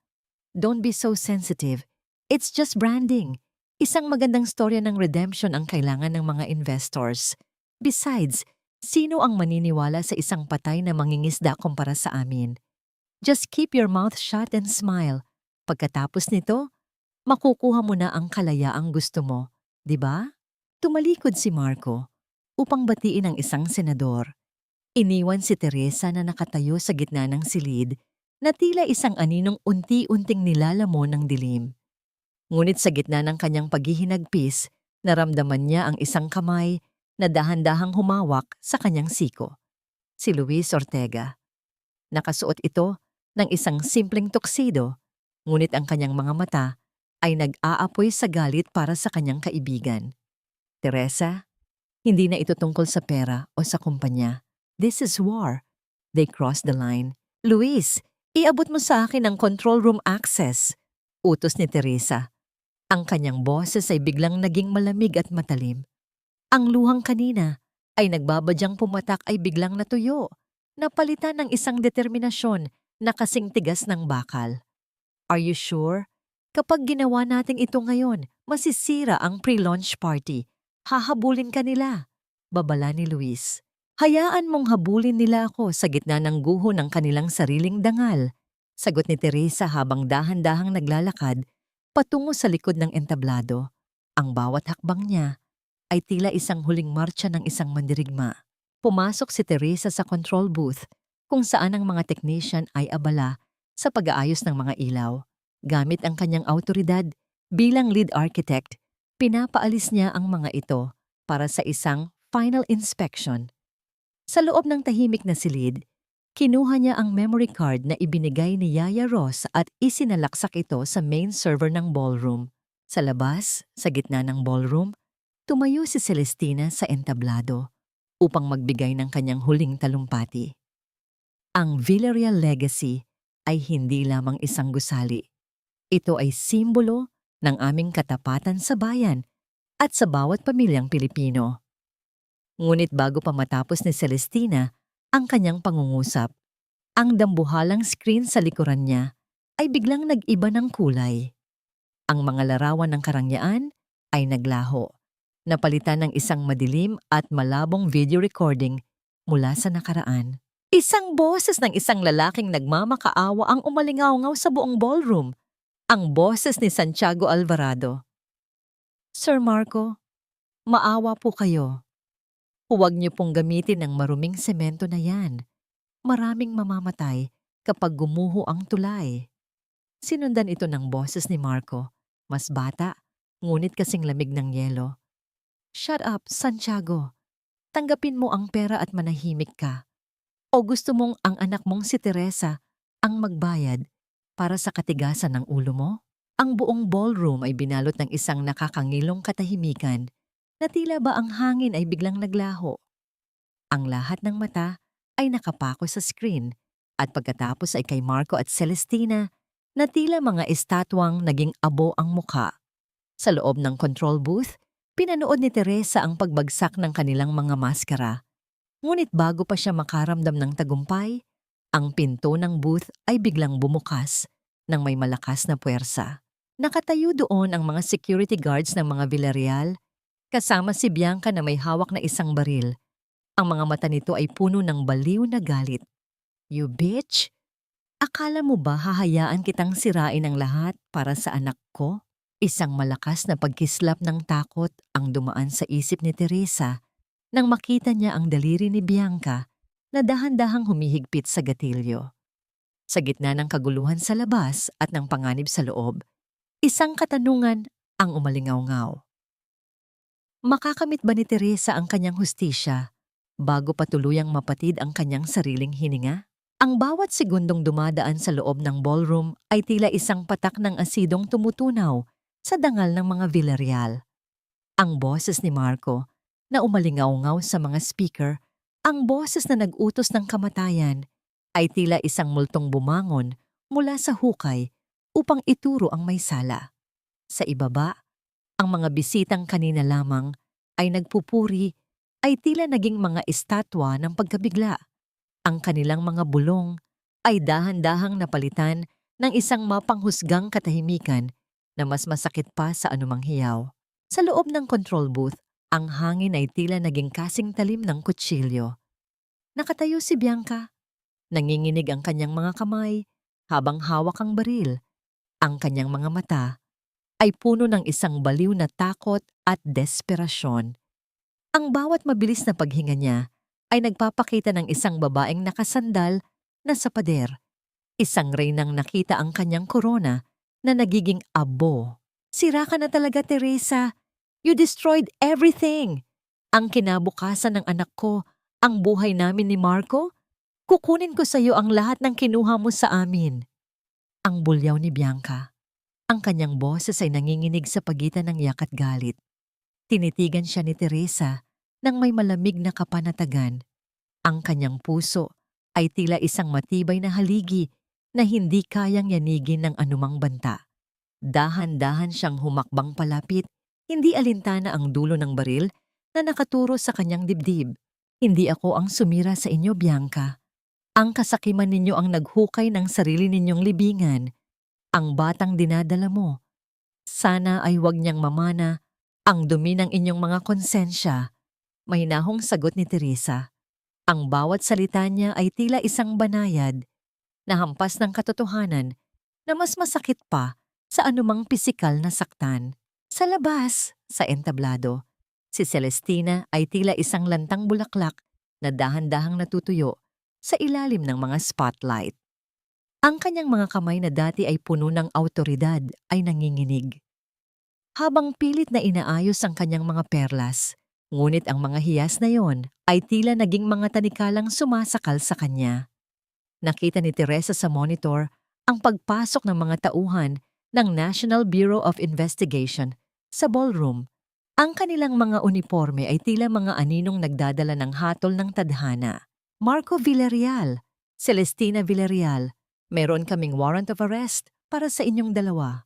don't be so sensitive. It's just branding. Isang magandang storya ng redemption ang kailangan ng mga investors. Besides, sino ang maniniwala sa isang patay na mangingisda kumpara sa amin? Just keep your mouth shut and smile. Pagkatapos nito, makukuha mo na ang kalayaang gusto mo, di ba?" Tumalikod si Marco upang batiin ang isang senador. Iniwan si Teresa na nakatayo sa gitna ng silid na tila isang aninong unti-unting nilalamon ng dilim. Ngunit sa gitna ng kanyang paghihinagpis, naramdaman niya ang isang kamay na dahan-dahang humawak sa kanyang siko. Si Luis Ortega. Nakasuot ito ng isang simpleng tuxedo, ngunit ang kanyang mga mata ay nag-aapoy sa galit para sa kanyang kaibigan. "Teresa, hindi na ito tungkol sa pera o sa kumpanya. This is war." They crossed the line. "Luis, iabot mo sa akin ang control room access," utos ni Teresa. Ang kanyang boses ay biglang naging malamig at matalim. Ang luhang kanina ay nagbabadyang pumatak ay biglang natuyo, napalitan ng isang determinasyon na kasing tigas ng bakal. "Are you sure? Kapag ginawa natin ito ngayon, masisira ang pre-launch party. Hahabulin ka nila," babala ni Luis. "Hayaan mong habulin nila ako sa gitna ng guho ng kanilang sariling dangal," sagot ni Teresa habang dahan-dahang naglalakad patungo sa likod ng entablado. Ang bawat hakbang niya ay tila isang huling marcha ng isang mandirigma. Pumasok si Teresa sa control booth kung saan ang mga technician ay abala sa pag-aayos ng mga ilaw. Gamit ang kanyang autoridad bilang lead architect, pinapaalis niya ang mga ito para sa isang final inspection. Sa loob ng tahimik na silid, kinuha niya ang memory card na ibinigay ni Yaya Ross at isinalaksak ito sa main server ng ballroom. Sa labas, sa gitna ng ballroom, tumayo si Celestina sa entablado upang magbigay ng kanyang huling talumpati. Ang Villarreal legacy ay hindi lamang isang gusali. Ito ay simbolo ng aming katapatan sa bayan at sa bawat pamilyang Pilipino. Ngunit bago pa matapos ni Celestina ang kanyang pangungusap, ang dambuhalang screen sa likuran niya ay biglang nag-iba ng kulay. Ang mga larawan ng karangyaan ay naglaho, napalitan ng isang madilim at malabong video recording mula sa nakaraan. Isang boses ng isang lalaking nagmamakaawa ang umalingaw-ngaw sa buong ballroom. Ang boses ni Santiago Alvarado. "Sir Marco, maawa po kayo. Huwag niyo pong gamitin ang maruming semento na yan. Maraming mamamatay kapag gumuho ang tulay." Sinundan ito ng boses ni Marco, mas bata, ngunit kasing lamig ng yelo. "Shut up, Santiago. Tanggapin mo ang pera at manahimik ka. O gusto mong ang anak mong si Teresa ang magbayad para sa katigasan ng ulo mo?" Ang buong ballroom ay binalot ng isang nakakangilong katahimikan na tila ba ang hangin ay biglang naglaho. Ang lahat ng mata ay nakapako sa screen at pagkatapos ay kay Marco at Celestina na tila mga estatwang naging abo ang mukha. Sa loob ng control booth, Pinanood ni Teresa ang pagbagsak ng kanilang mga maskara. Ngunit bago pa siya makaramdam ng tagumpay, ang pinto ng booth ay biglang bumukas ng may malakas na puwersa. Nakatayo doon ang mga security guards ng mga Villarreal, kasama si Bianca na may hawak na isang baril. Ang mga mata nito ay puno ng baliw na galit. "You bitch! Akala mo ba hahayaan kitang sirain ang lahat para sa anak ko?" Isang malakas na pagkislap ng takot ang dumaan sa isip ni Teresa nang makita niya ang daliri ni Bianca na dahan-dahang humihigpit sa gatilyo. Sa gitna ng kaguluhan sa labas at ng panganib sa loob, isang katanungan ang umalingaw-ngaw. Makakamit ba ni Teresa ang kanyang hustisya bago pa tuluyang mapatid ang kanyang sariling hininga? Ang bawat segundong dumadaan sa loob ng ballroom ay tila isang patak ng asidong tumutunaw sa dangal ng mga Villarreal. Ang boses ni Marco na umalingaw-ngaw sa mga speaker, ang boses na nag-utos ng kamatayan, ay tila isang multong bumangon mula sa hukay upang ituro ang may sala. Sa ibaba, ang mga bisitang kanina lamang ay nagpupuri ay tila naging mga estatwa ng pagkabigla. Ang kanilang mga bulong ay dahan-dahang napalitan ng isang mapanghusgang katahimikan na mas masakit pa sa anumang hiyaw. Sa loob ng control booth, ang hangin ay tila naging kasing talim ng kutsilyo. Nakatayo si Bianca. Nanginginig ang kanyang mga kamay habang hawak ang baril. Ang kanyang mga mata ay puno ng isang baliw na takot at desperasyon. Ang bawat mabilis na paghinga niya ay nagpapakita ng isang babaeng nakasandal na sa pader. Isang reynang nakita ang kanyang korona na nagiging abo. "Sira ka na talaga, Teresa. You destroyed everything. Ang kinabukasan ng anak ko, ang buhay namin ni Marco, kukunin ko sa iyo ang lahat ng kinuha mo sa amin." Ang bulyaw ni Bianca. Ang kanyang boses ay nanginginig sa pagitan ng yak at galit. Tinitigan siya ni Teresa nang may malamig na kapanatagan. Ang kanyang puso ay tila isang matibay na haligi na hindi kayang yanigin ng anumang banta. Dahan-dahan siyang humakbang palapit, hindi alintana ang dulo ng baril na nakaturo sa kanyang dibdib. "Hindi ako ang sumira sa inyo, Bianca. Ang kasakiman ninyo ang naghukay ng sarili ninyong libingan. Ang batang dinadala mo, sana ay huwag niyang mamana ang dumi ng inyong mga konsensya." Mahinahong sagot ni Teresa. Ang bawat salita niya ay tila isang banayad na hampas ng katotohanan na mas masakit pa sa anumang pisikal na saktan. Sa labas, sa entablado, si Celestina ay tila isang lantang bulaklak na dahan-dahang natutuyo sa ilalim ng mga spotlight. Ang kanyang mga kamay na dati ay puno ng awtoridad ay nanginginig. Habang pilit na inaayos ang kanyang mga perlas, ngunit ang mga hiyas na yon ay tila naging mga tanikalang sumasakal sa kanya. Nakita ni Teresa sa monitor ang pagpasok ng mga tauhan ng National Bureau of Investigation sa ballroom. Ang kanilang mga uniforme ay tila mga aninong nagdadala ng hatol ng tadhana. "Marco Villarreal, Celestina Villarreal, meron kaming warrant of arrest para sa inyong dalawa."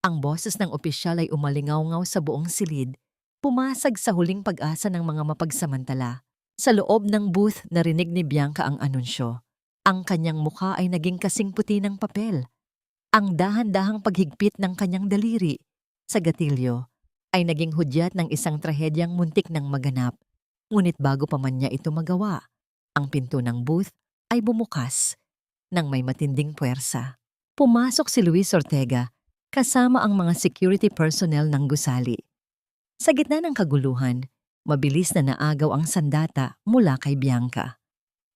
Ang boses ng opisyal ay umalingaw-ngaw sa buong silid, pumasag sa huling pag-asa ng mga mapagsamantala. Sa loob ng booth, narinig ni Bianca ang anunsyo. Ang kanyang mukha ay naging kasing puti ng papel. Ang dahan-dahang paghigpit ng kanyang daliri sa gatilyo ay naging hudyat ng isang trahedyang muntik ng maganap. Ngunit bago pa man niya ito magawa, ang pinto ng booth ay bumukas ng may matinding puwersa. Pumasok si Luis Ortega kasama ang mga security personnel ng gusali. Sa gitna ng kaguluhan, mabilis na naagaw ang sandata mula kay Bianca.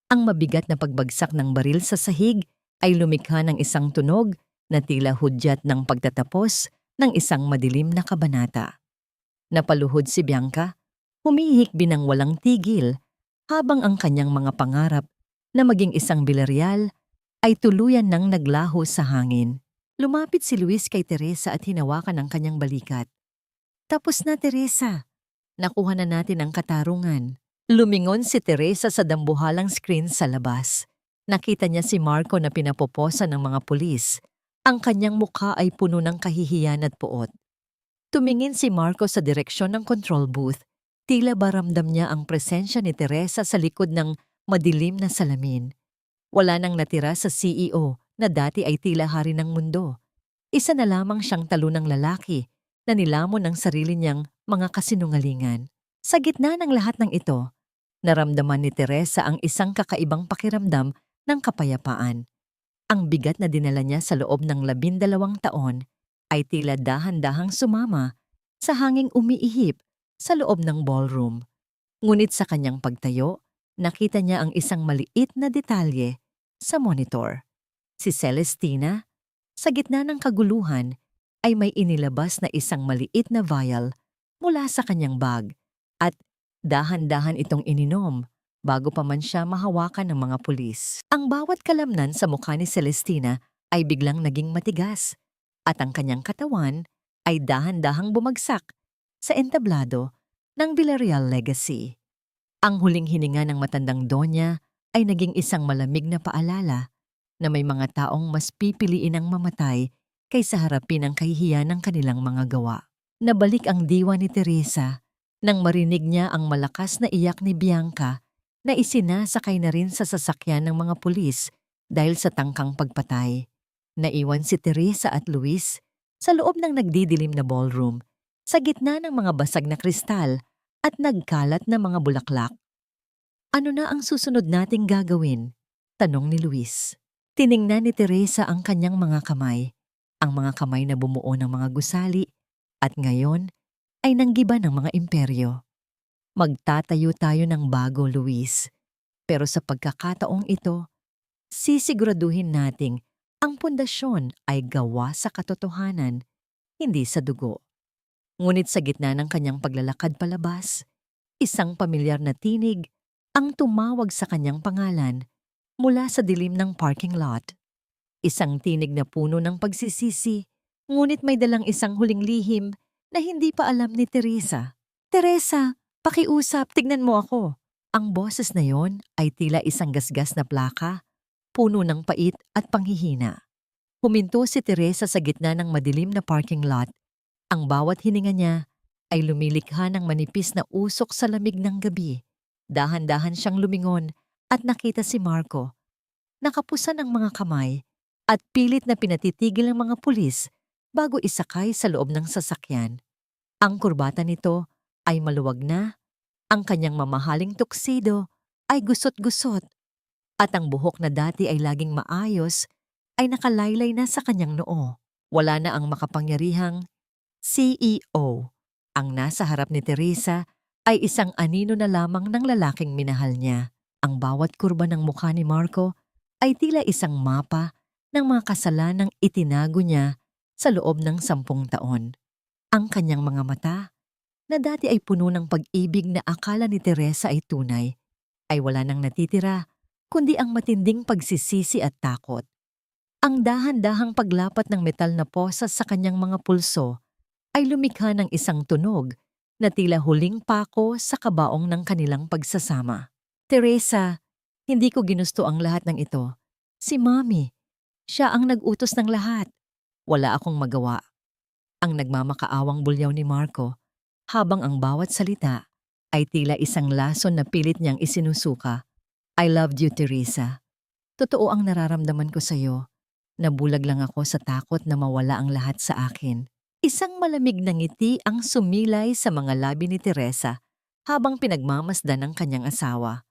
Ang mabigat na pagbagsak ng baril sa sahig ay lumikha ng isang tunog na tila hudyat ng pagtatapos ng isang madilim na kabanata. Napaluhod si Bianca, humihikbi ng walang tigil habang ang kanyang mga pangarap na maging isang Villarreal ay tuluyan ng naglaho sa hangin. Lumapit si Luis kay Teresa at hinawakan ang kanyang balikat. "Tapos na, Teresa. Nakuha na natin ang katarungan." Lumingon si Teresa sa dambuhalang screen sa labas. Nakita niya si Marco na pinapoposa ng mga pulis. Ang kanyang mukha ay puno ng kahihiyan at puot. Tumingin si Marco sa direksyon ng control booth. Tila ba ramdam niya ang presensya ni Teresa sa likod ng madilim na salamin. Wala nang natira sa CEO na dati ay tila hari ng mundo. Isa na lamang siyang talunang lalaki na nilamon ng sarili niyang mga kasinungalingan. Sa gitna ng lahat ng ito, naramdaman ni Teresa ang isang kakaibang pakiramdam ng kapayapaan. Ang bigat na dinala niya sa loob ng 12 taon ay tila dahan-dahang sumama sa hanging umiihip sa loob ng ballroom. Ngunit sa kanyang pagtayo, nakita niya ang isang maliit na detalye sa monitor. Si Celestina, sa gitna ng kaguluhan, ay may inilabas na isang maliit na vial mula sa kanyang bag at dahan-dahan itong ininom bago pa man siya mahawakan ng mga pulis. Ang bawat kalamnan sa mukha ni Celestina ay biglang naging matigas at ang kanyang katawan ay dahan-dahang bumagsak sa entablado ng Villarreal Legacy. Ang huling hininga ng matandang Donya ay naging isang malamig na paalala na may mga taong mas pipiliin ang mamatay kaysa harapin ang kahihiyan ng kanilang mga gawa. Nabalik ang diwa ni Teresa nang marinig niya ang malakas na iyak ni Bianca na isinasakay na rin sa sasakyan ng mga pulis dahil sa tangkang pagpatay. Naiwan si Teresa at Luis sa loob ng nagdidilim na ballroom sa gitna ng mga basag na kristal at nagkalat na mga bulaklak. Ano na ang susunod nating gagawin? Tanong ni Luis. Tiningnan ni Teresa ang kanyang mga kamay, ang mga kamay na bumuo ng mga gusali at ngayon ay nanggiba ng mga imperyo. Magtatayo tayo ng bago, Luis. Pero sa pagkakataong ito, sisiguraduhin nating ang pundasyon ay gawa sa katotohanan, hindi sa dugo. Ngunit sa gitna ng kanyang paglalakad palabas, isang pamilyar na tinig ang tumawag sa kanyang pangalan mula sa dilim ng parking lot. Isang tinig na puno ng pagsisisi, ngunit may dalang isang huling lihim na hindi pa alam ni Teresa. Teresa, pakiusap, tignan mo ako. Ang boses na yon ay tila isang gasgas na plaka, puno ng pait at panghihina. Huminto si Teresa sa gitna ng madilim na parking lot. Ang bawat hininga niya ay lumilikha ng manipis na usok sa lamig ng gabi. Dahan-dahan siyang lumingon at nakita si Marco. Nakapusan ang mga kamay at pilit na pinatitigil ng mga pulis bago isakay sa loob ng sasakyan. Ang kurbata nito ay maluwag na, ang kanyang mamahaling tuxedo ay gusot-gusot, at ang buhok na dati ay laging maayos ay nakalaylay na sa kanyang noo. Wala na ang makapangyarihang CEO. Ang nasa harap ni Teresa ay isang anino na lamang ng lalaking minahal niya. Ang bawat kurba ng mukha ni Marco ay tila isang mapa ng mga kasalanang itinago niya sa loob ng 10 taon. Ang kanyang mga mata, na dati ay puno ng pag-ibig na akala ni Teresa ay tunay, ay wala nang natitira kundi ang matinding pagsisisi at takot. Ang dahan-dahang paglapat ng metal na posas sa kanyang mga pulso ay lumikha ng isang tunog na tila huling pako sa kabaong ng kanilang pagsasama. Teresa, hindi ko ginusto ang lahat ng ito. Si Mommy, siya ang nag-utos ng lahat. Wala akong magawa. Ang nagmamakaawang bulyaw ni Marco, habang ang bawat salita ay tila isang lason na pilit niyang isinusuka. I loved you, Teresa. Totoo ang nararamdaman ko sa'yo. Nabulag lang ako sa takot na mawala ang lahat sa akin. Isang malamig na ngiti ang sumilay sa mga labi ni Teresa habang pinagmamasdan ng kanyang asawa.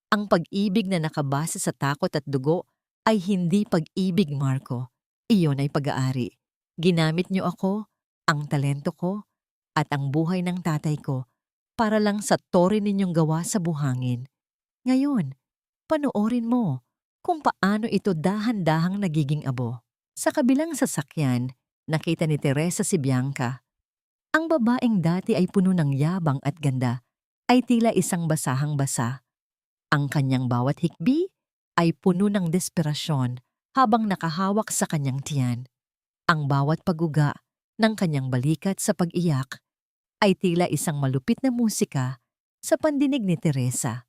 Ang pag-ibig na nakabase sa takot at dugo ay hindi pag-ibig, Marco. Iyon ay pag-aari. Ginamit niyo ako, ang talento ko, at ang buhay ng tatay ko para lang sa tore ninyong gawa sa buhangin. Ngayon, panoorin mo kung paano ito dahan-dahang nagiging abo. Sa kabilang sasakyan, nakita ni Teresa si Bianca. Ang babaeng dati ay puno ng yabang at ganda ay tila isang basahang-basa. Ang kanyang bawat hikbi ay puno ng desperasyon habang nakahawak sa kanyang tiyan. Ang bawat paguga ng kanyang balikat sa pag-iyak ay tila isang malupit na musika sa pandinig ni Teresa.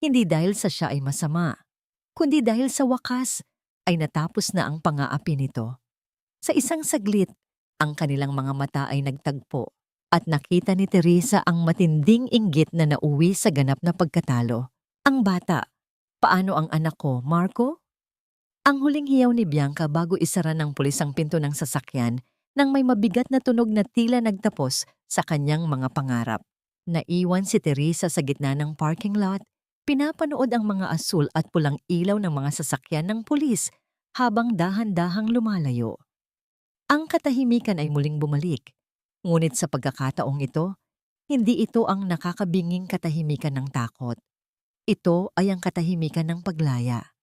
Hindi dahil sa siya ay masama, kundi dahil sa wakas ay natapos na ang pang-aapi nito. Sa isang saglit, Ang kanilang mga mata ay nagtagpo at nakita ni Teresa ang matinding inggit na nauwi sa ganap na pagkatalo. Ang bata, paano ang anak ko, Marco? Ang huling hiyaw ni Bianca bago isara ng pulis ang pinto ng sasakyan nang may mabigat na tunog na tila nagtapos sa kanyang mga pangarap. Naiwan si Teresa sa gitna ng parking lot, pinapanood ang mga asul at pulang ilaw ng mga sasakyan ng pulis habang dahan-dahang lumalayo. Ang katahimikan ay muling bumalik, ngunit sa pagkakataong ito, hindi ito ang nakakabinging katahimikan ng takot. Ito ay ang katahimikan ng paglaya.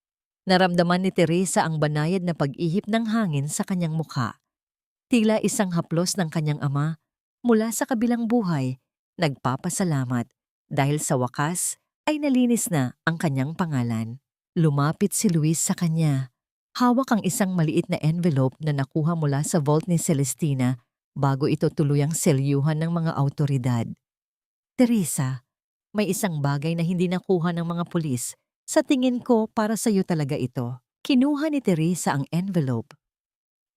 Naramdaman ni Teresa ang banayad na pag-ihip ng hangin sa kanyang mukha. Tila isang haplos ng kanyang ama mula sa kabilang buhay, nagpapasalamat dahil sa wakas ay nalinis na ang kanyang pangalan. Lumapit si Luis sa kanya. Hawak ang isang maliit na envelope na nakuha mula sa vault ni Celestina bago ito tuluyang selyuhan ng mga awtoridad. Teresa, may isang bagay na hindi nakuha ng mga pulis. Sa tingin ko, para sa iyo talaga ito. Kinuha ni Teresa ang envelope.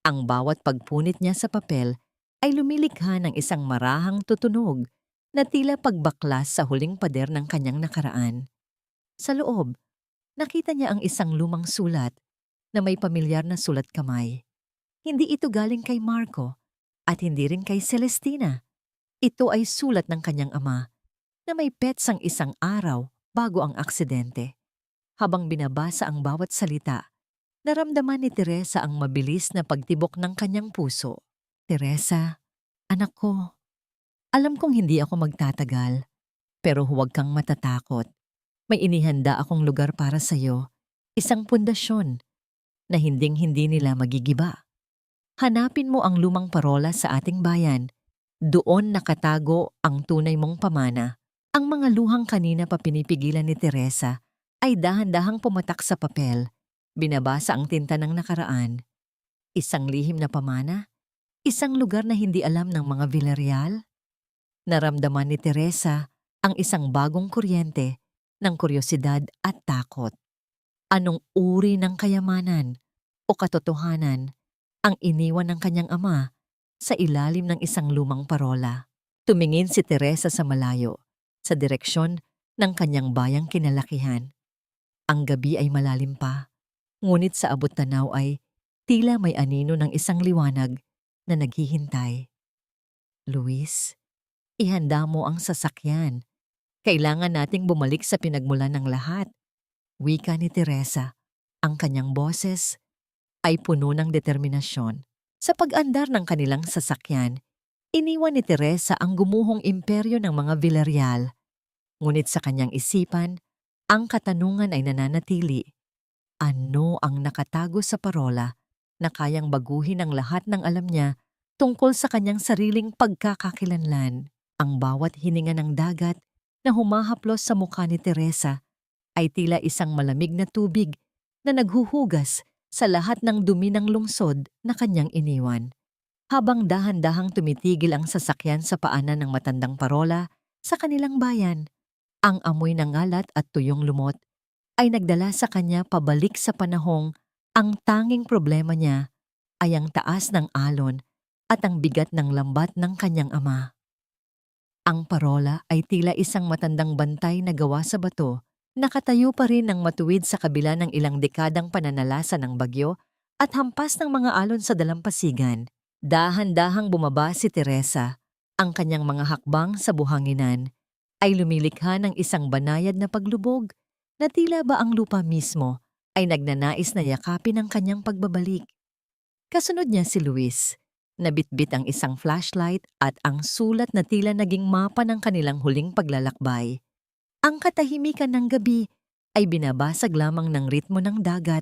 Ang bawat pagpunit niya sa papel ay lumilikha ng isang marahang tutunog na tila pagbaklas sa huling pader ng kanyang nakaraan. Sa loob, nakita niya ang isang lumang sulat na may pamilyar na sulat kamay. Hindi ito galing kay Marco at hindi rin kay Celestina. Ito ay sulat ng kanyang ama na may petsang isang araw bago ang aksidente. Habang binabasa ang bawat salita, naramdaman ni Teresa ang mabilis na pagtibok ng kanyang puso. Teresa, anak ko, alam kong hindi ako magtatagal, pero huwag kang matatakot. May inihanda akong lugar para sa iyo, isang pundasyon na hinding-hindi nila magigiba. Hanapin mo ang lumang parola sa ating bayan. Doon nakatago ang tunay mong pamana. Ang mga luhang kanina pa pinipigilan ni Teresa ay dahan-dahang pumatak sa papel. Binabasa ang tinta ng nakaraan. Isang lihim na pamana? Isang lugar na hindi alam ng mga Villarreal? Naramdaman ni Teresa ang isang bagong kuryente ng kuryosidad at takot. Anong uri ng kayamanan o katotohanan ang iniwan ng kanyang ama sa ilalim ng isang lumang parola? Tumingin si Teresa sa malayo, sa direksyon ng kanyang bayang kinalakihan. Ang gabi ay malalim pa, ngunit sa abot tanaw ay tila may anino ng isang liwanag na naghihintay. Luis, ihanda mo ang sasakyan. Kailangan nating bumalik sa pinagmulan ng lahat. Wika ni Teresa. Ang kanyang boses ay puno ng determinasyon. Sa pag-andar ng kanilang sasakyan, iniwan ni Teresa ang gumuhong imperyo ng mga Villarreal. Ngunit sa kanyang isipan, ang katanungan ay nananatili. Ano ang nakatago sa parola na kayang baguhin ang lahat ng alam niya tungkol sa kanyang sariling pagkakakilanlan? Ang bawat hininga ng dagat na humahaplos sa mukha ni Teresa ay tila isang malamig na tubig na naghuhugas sa lahat ng dumi ng lungsod na kanyang iniwan. Habang dahan-dahang tumitigil ang sasakyan sa paanan ng matandang parola sa kanilang bayan, ang amoy ng alat at tuyong lumot ay nagdala sa kanya pabalik sa panahong ang tanging problema niya ay ang taas ng alon at ang bigat ng lambat ng kanyang ama. Ang parola ay tila isang matandang bantay na gawa sa bato. Nakatayo pa rin ng matuwid sa kabila ng ilang dekadang pananalasa ng bagyo at hampas ng mga alon sa dalampasigan. Dahan-dahang bumaba si Teresa. Ang kanyang mga hakbang sa buhanginan ay lumilikha ng isang banayad na paglubog na tila ba ang lupa mismo ay nagnanais na yakapin ang kanyang pagbabalik. Kasunod niya si Luis. Nabitbit ang isang flashlight at ang sulat na tila naging mapa ng kanilang huling paglalakbay. Ang katahimikan ng gabi ay binabasag lamang ng ritmo ng dagat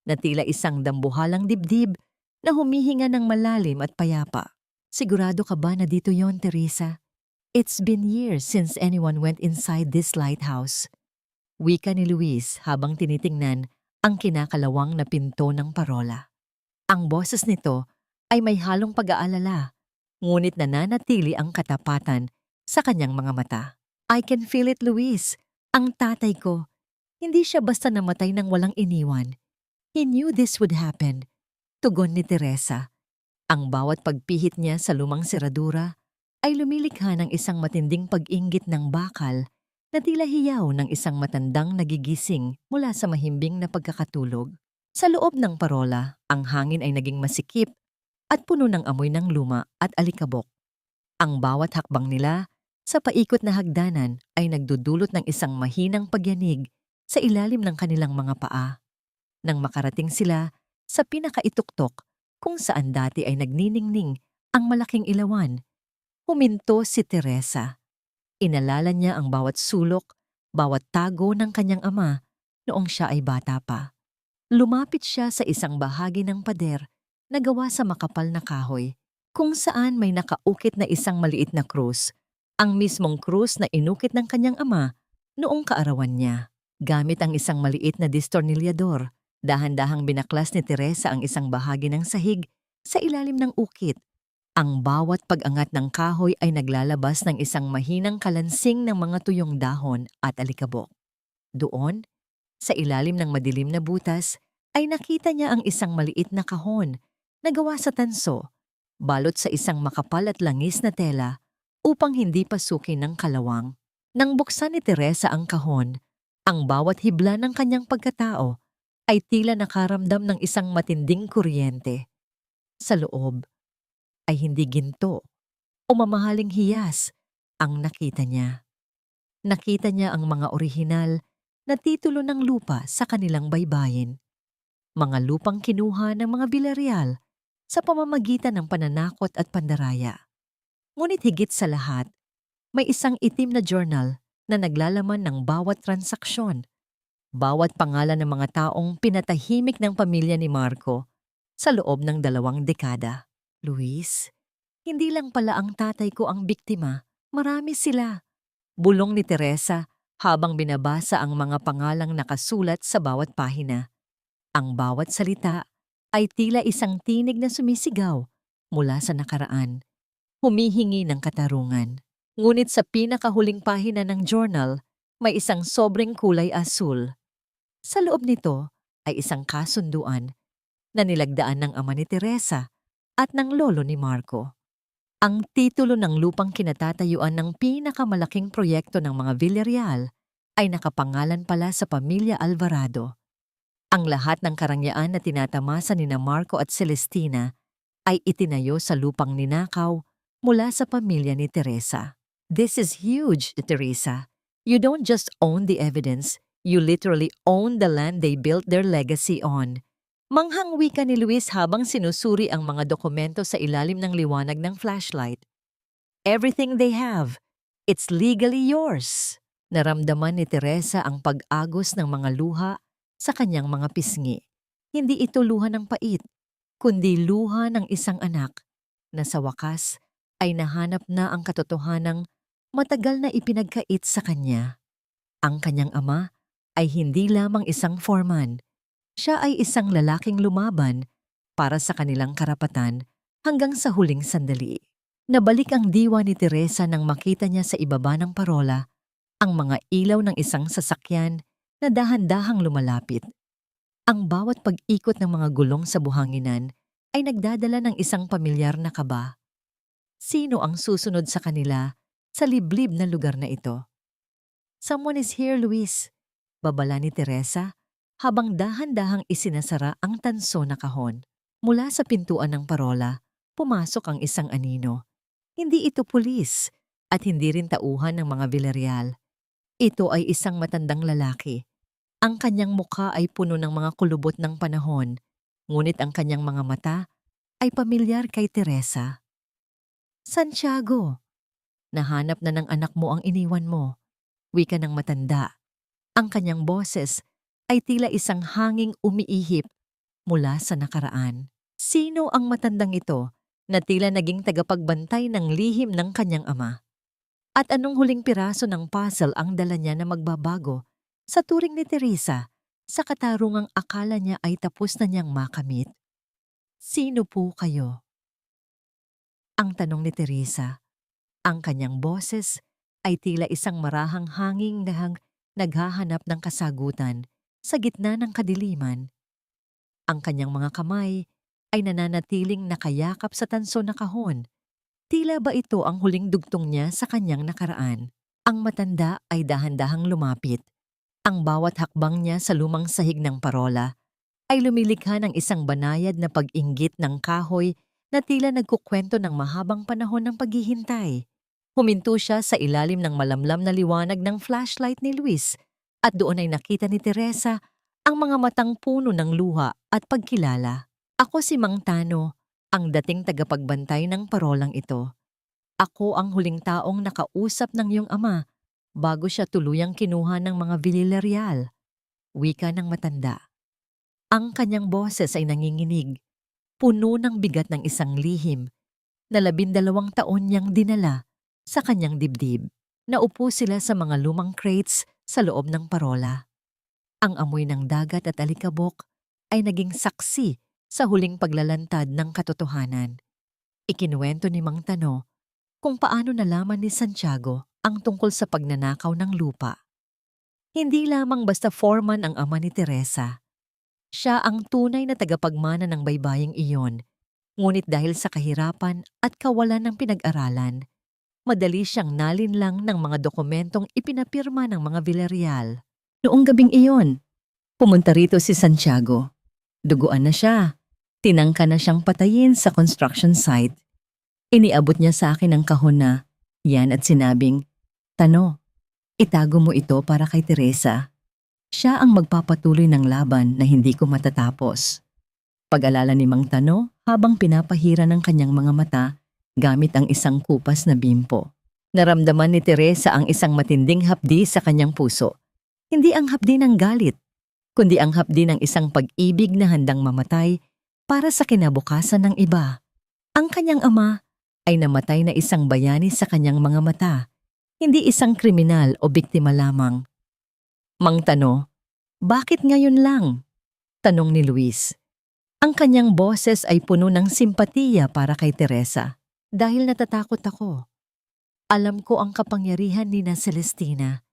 na tila isang dambuhalang dibdib na humihinga ng malalim at payapa. Sigurado ka ba na dito yon, Teresa? It's been years since anyone went inside this lighthouse. Wika ni Luis habang tinitingnan ang kinakalawang na pinto ng parola. Ang boses nito ay may halong pag-aalala, ngunit nananatili ang katapatan sa kanyang mga mata. I can feel it, Luis. Ang tatay ko, hindi siya basta namatay ng walang iniwan. He knew this would happen. Tugon ni Teresa. Ang bawat pagpihit niya sa lumang seradura ay lumilikha ng isang matinding pag-inggit ng bakal na tila hiyaw ng isang matandang nagigising mula sa mahimbing na pagkakatulog. Sa loob ng parola, ang hangin ay naging masikip at puno ng amoy ng luma at alikabok. Ang bawat hakbang nila sa paikot na hagdanan ay nagdudulot ng isang mahinang pagyanig sa ilalim ng kanilang mga paa. Nang makarating sila sa pinakaituktok kung saan dati ay nagniningning ang malaking ilawan, huminto si Teresa. Inalala niya ang bawat sulok, bawat tago ng kanyang ama noong siya ay bata pa. Lumapit siya sa isang bahagi ng pader na gawa sa makapal na kahoy, kung saan may nakaukit na isang maliit na krus, ang mismong krus na inukit ng kanyang ama noong kaarawan niya. Gamit ang isang maliit na distornilyador, dahan-dahang binaklas ni Teresa ang isang bahagi ng sahig sa ilalim ng ukit. Ang bawat pag-angat ng kahoy ay naglalabas ng isang mahinang kalansing ng mga tuyong dahon at alikabok. Doon, sa ilalim ng madilim na butas, ay nakita niya ang isang maliit na kahon na gawa sa tanso, balot sa isang makapal at langis na tela upang hindi pasukin ng kalawang. Nang buksan ni Teresa ang kahon, ang bawat hibla ng kanyang pagkatao ay tila nakaramdam ng isang matinding kuryente. Sa loob ay hindi ginto o mamahaling hiyas ang nakita niya. Nakita niya ang mga orihinal na titulo ng lupa sa kanilang baybayin. Mga lupang kinuha ng mga Villarreal sa pamamagitan ng pananakot at pandaraya. Ngunit higit sa lahat, may isang itim na journal na naglalaman ng bawat transaksyon, bawat pangalan ng mga taong pinatahimik ng pamilya ni Marco sa loob ng 2 dekada. Luis, hindi lang pala ang tatay ko ang biktima, marami sila. Bulong ni Teresa habang binabasa ang mga pangalang nakasulat sa bawat pahina. Ang bawat salita ay tila isang tinig na sumisigaw mula sa nakaraan, humihingi ng katarungan. Ngunit sa pinakahuling pahina ng journal, may isang sobrang kulay asul. Sa loob nito ay isang kasunduan na nilagdaan ng ama ni Teresa at ng lolo ni Marco. Ang titulo ng lupang kinatatayuan ng pinakamalaking proyekto ng mga Villarreal ay nakapangalan pala sa pamilya Alvarado. Ang lahat ng karangyaan na tinatamasa ni Marco at Celestina ay itinayo sa lupang ninakaw mula sa pamilya ni Teresa. This is huge, Teresa. You don't just own the evidence, you literally own the land they built their legacy on. Manghang wika ni Luis habang sinusuri ang mga dokumento sa ilalim ng liwanag ng flashlight. Everything they have, it's legally yours. Naramdaman ni Teresa ang pag-agos ng mga luha sa kanyang mga pisngi. Hindi ito luha ng pait, kundi luha ng isang anak na sa wakas ay nahanap na ang katotohanang matagal na ipinagkait sa kanya. Ang kanyang ama ay hindi lamang isang foreman. Siya ay isang lalaking lumaban para sa kanilang karapatan hanggang sa huling sandali. Nabalik ang diwa ni Teresa nang makita niya sa ibaba ng parola ang mga ilaw ng isang sasakyan na dahan-dahang lumalapit. Ang bawat pag-ikot ng mga gulong sa buhanginan ay nagdadala ng isang pamilyar na kaba. Sino ang susunod sa kanila sa liblib na lugar na ito? Someone is here, Luis, babala ni Teresa habang dahan-dahang isinasara ang tanso na kahon. Mula sa pintuan ng parola, pumasok ang isang anino. Hindi ito pulis at hindi rin tauhan ng mga Villarreal. Ito ay isang matandang lalaki. Ang kanyang mukha ay puno ng mga kulubot ng panahon, ngunit ang kanyang mga mata ay pamilyar kay Teresa. Santiago, nahanap na ng anak mo ang iniwan mo, wika ng matanda. Ang kanyang boses ay tila isang hanging umiihip mula sa nakaraan. Sino ang matandang ito na tila naging tagapagbantay ng lihim ng kanyang ama? At anong huling piraso ng puzzle ang dala niya na magbabago sa turing ni Teresa sa katarungang akala niya ay tapos na niyang makamit? Sino po kayo? Ang tanong ni Teresa. Ang kanyang boses ay tila isang marahang hanging naghahanap ng kasagutan sa gitna ng kadiliman. Ang kanyang mga kamay ay nananatiling nakayakap sa tanso na kahon. Tila ba ito ang huling dugtong niya sa kanyang nakaraan? Ang matanda ay dahan-dahang lumapit. Ang bawat hakbang niya sa lumang sahig ng parola ay lumilikha ng isang banayad na pag-inggit ng kahoy na tila nagkukwento ng mahabang panahon ng paghihintay. Huminto siya sa ilalim ng malamlam na liwanag ng flashlight ni Luis at doon ay nakita ni Teresa ang mga matang puno ng luha at pagkilala. Ako si Mang Tano, ang dating tagapagbantay ng parolang ito. Ako ang huling taong nakausap ng iyong ama bago siya tuluyang kinuha ng mga Villarreal. Wika ng matanda. Ang kanyang boses ay nanginginig, puno ng bigat ng isang lihim na 12 taon niyang dinala sa kanyang dibdib. Naupo sila sa mga lumang crates sa loob ng parola. Ang amoy ng dagat at alikabok ay naging saksi sa huling paglalantad ng katotohanan. Ikinuwento ni Mang Tano kung paano nalaman ni Santiago ang tungkol sa pagnanakaw ng lupa. Hindi lamang basta foreman ang ama ni Teresa. Siya ang tunay na tagapagmana ng baybaying iyon, ngunit dahil sa kahirapan at kawalan ng pinag-aralan, madali siyang nalinlang ng mga dokumentong ipinapirma ng mga Villarreal. Noong gabing iyon, pumunta rito si Santiago. Duguan na siya. Tinangka na siyang patayin sa construction site. Iniabot niya sa akin ang kahon na yan at sinabing, "Tano, itago mo ito para kay Teresa. Siya ang magpapatuloy ng laban na hindi ko matatapos." Pag-alala ni Mang Tano habang pinapahira ng kanyang mga mata gamit ang isang kupas na bimpo. Naramdaman ni Teresa ang isang matinding hapdi sa kanyang puso. Hindi ang hapdi ng galit, kundi ang hapdi ng isang pag-ibig na handang mamatay para sa kinabukasan ng iba. Ang kanyang ama ay namatay na isang bayani sa kanyang mga mata, hindi isang kriminal o biktima lamang. "Mang Tano, bakit ngayon lang?" tanong ni Luis. Ang kanyang boses ay puno ng simpatiya para kay Teresa. "Dahil natatakot ako. Alam ko ang kapangyarihan ni na Celestina.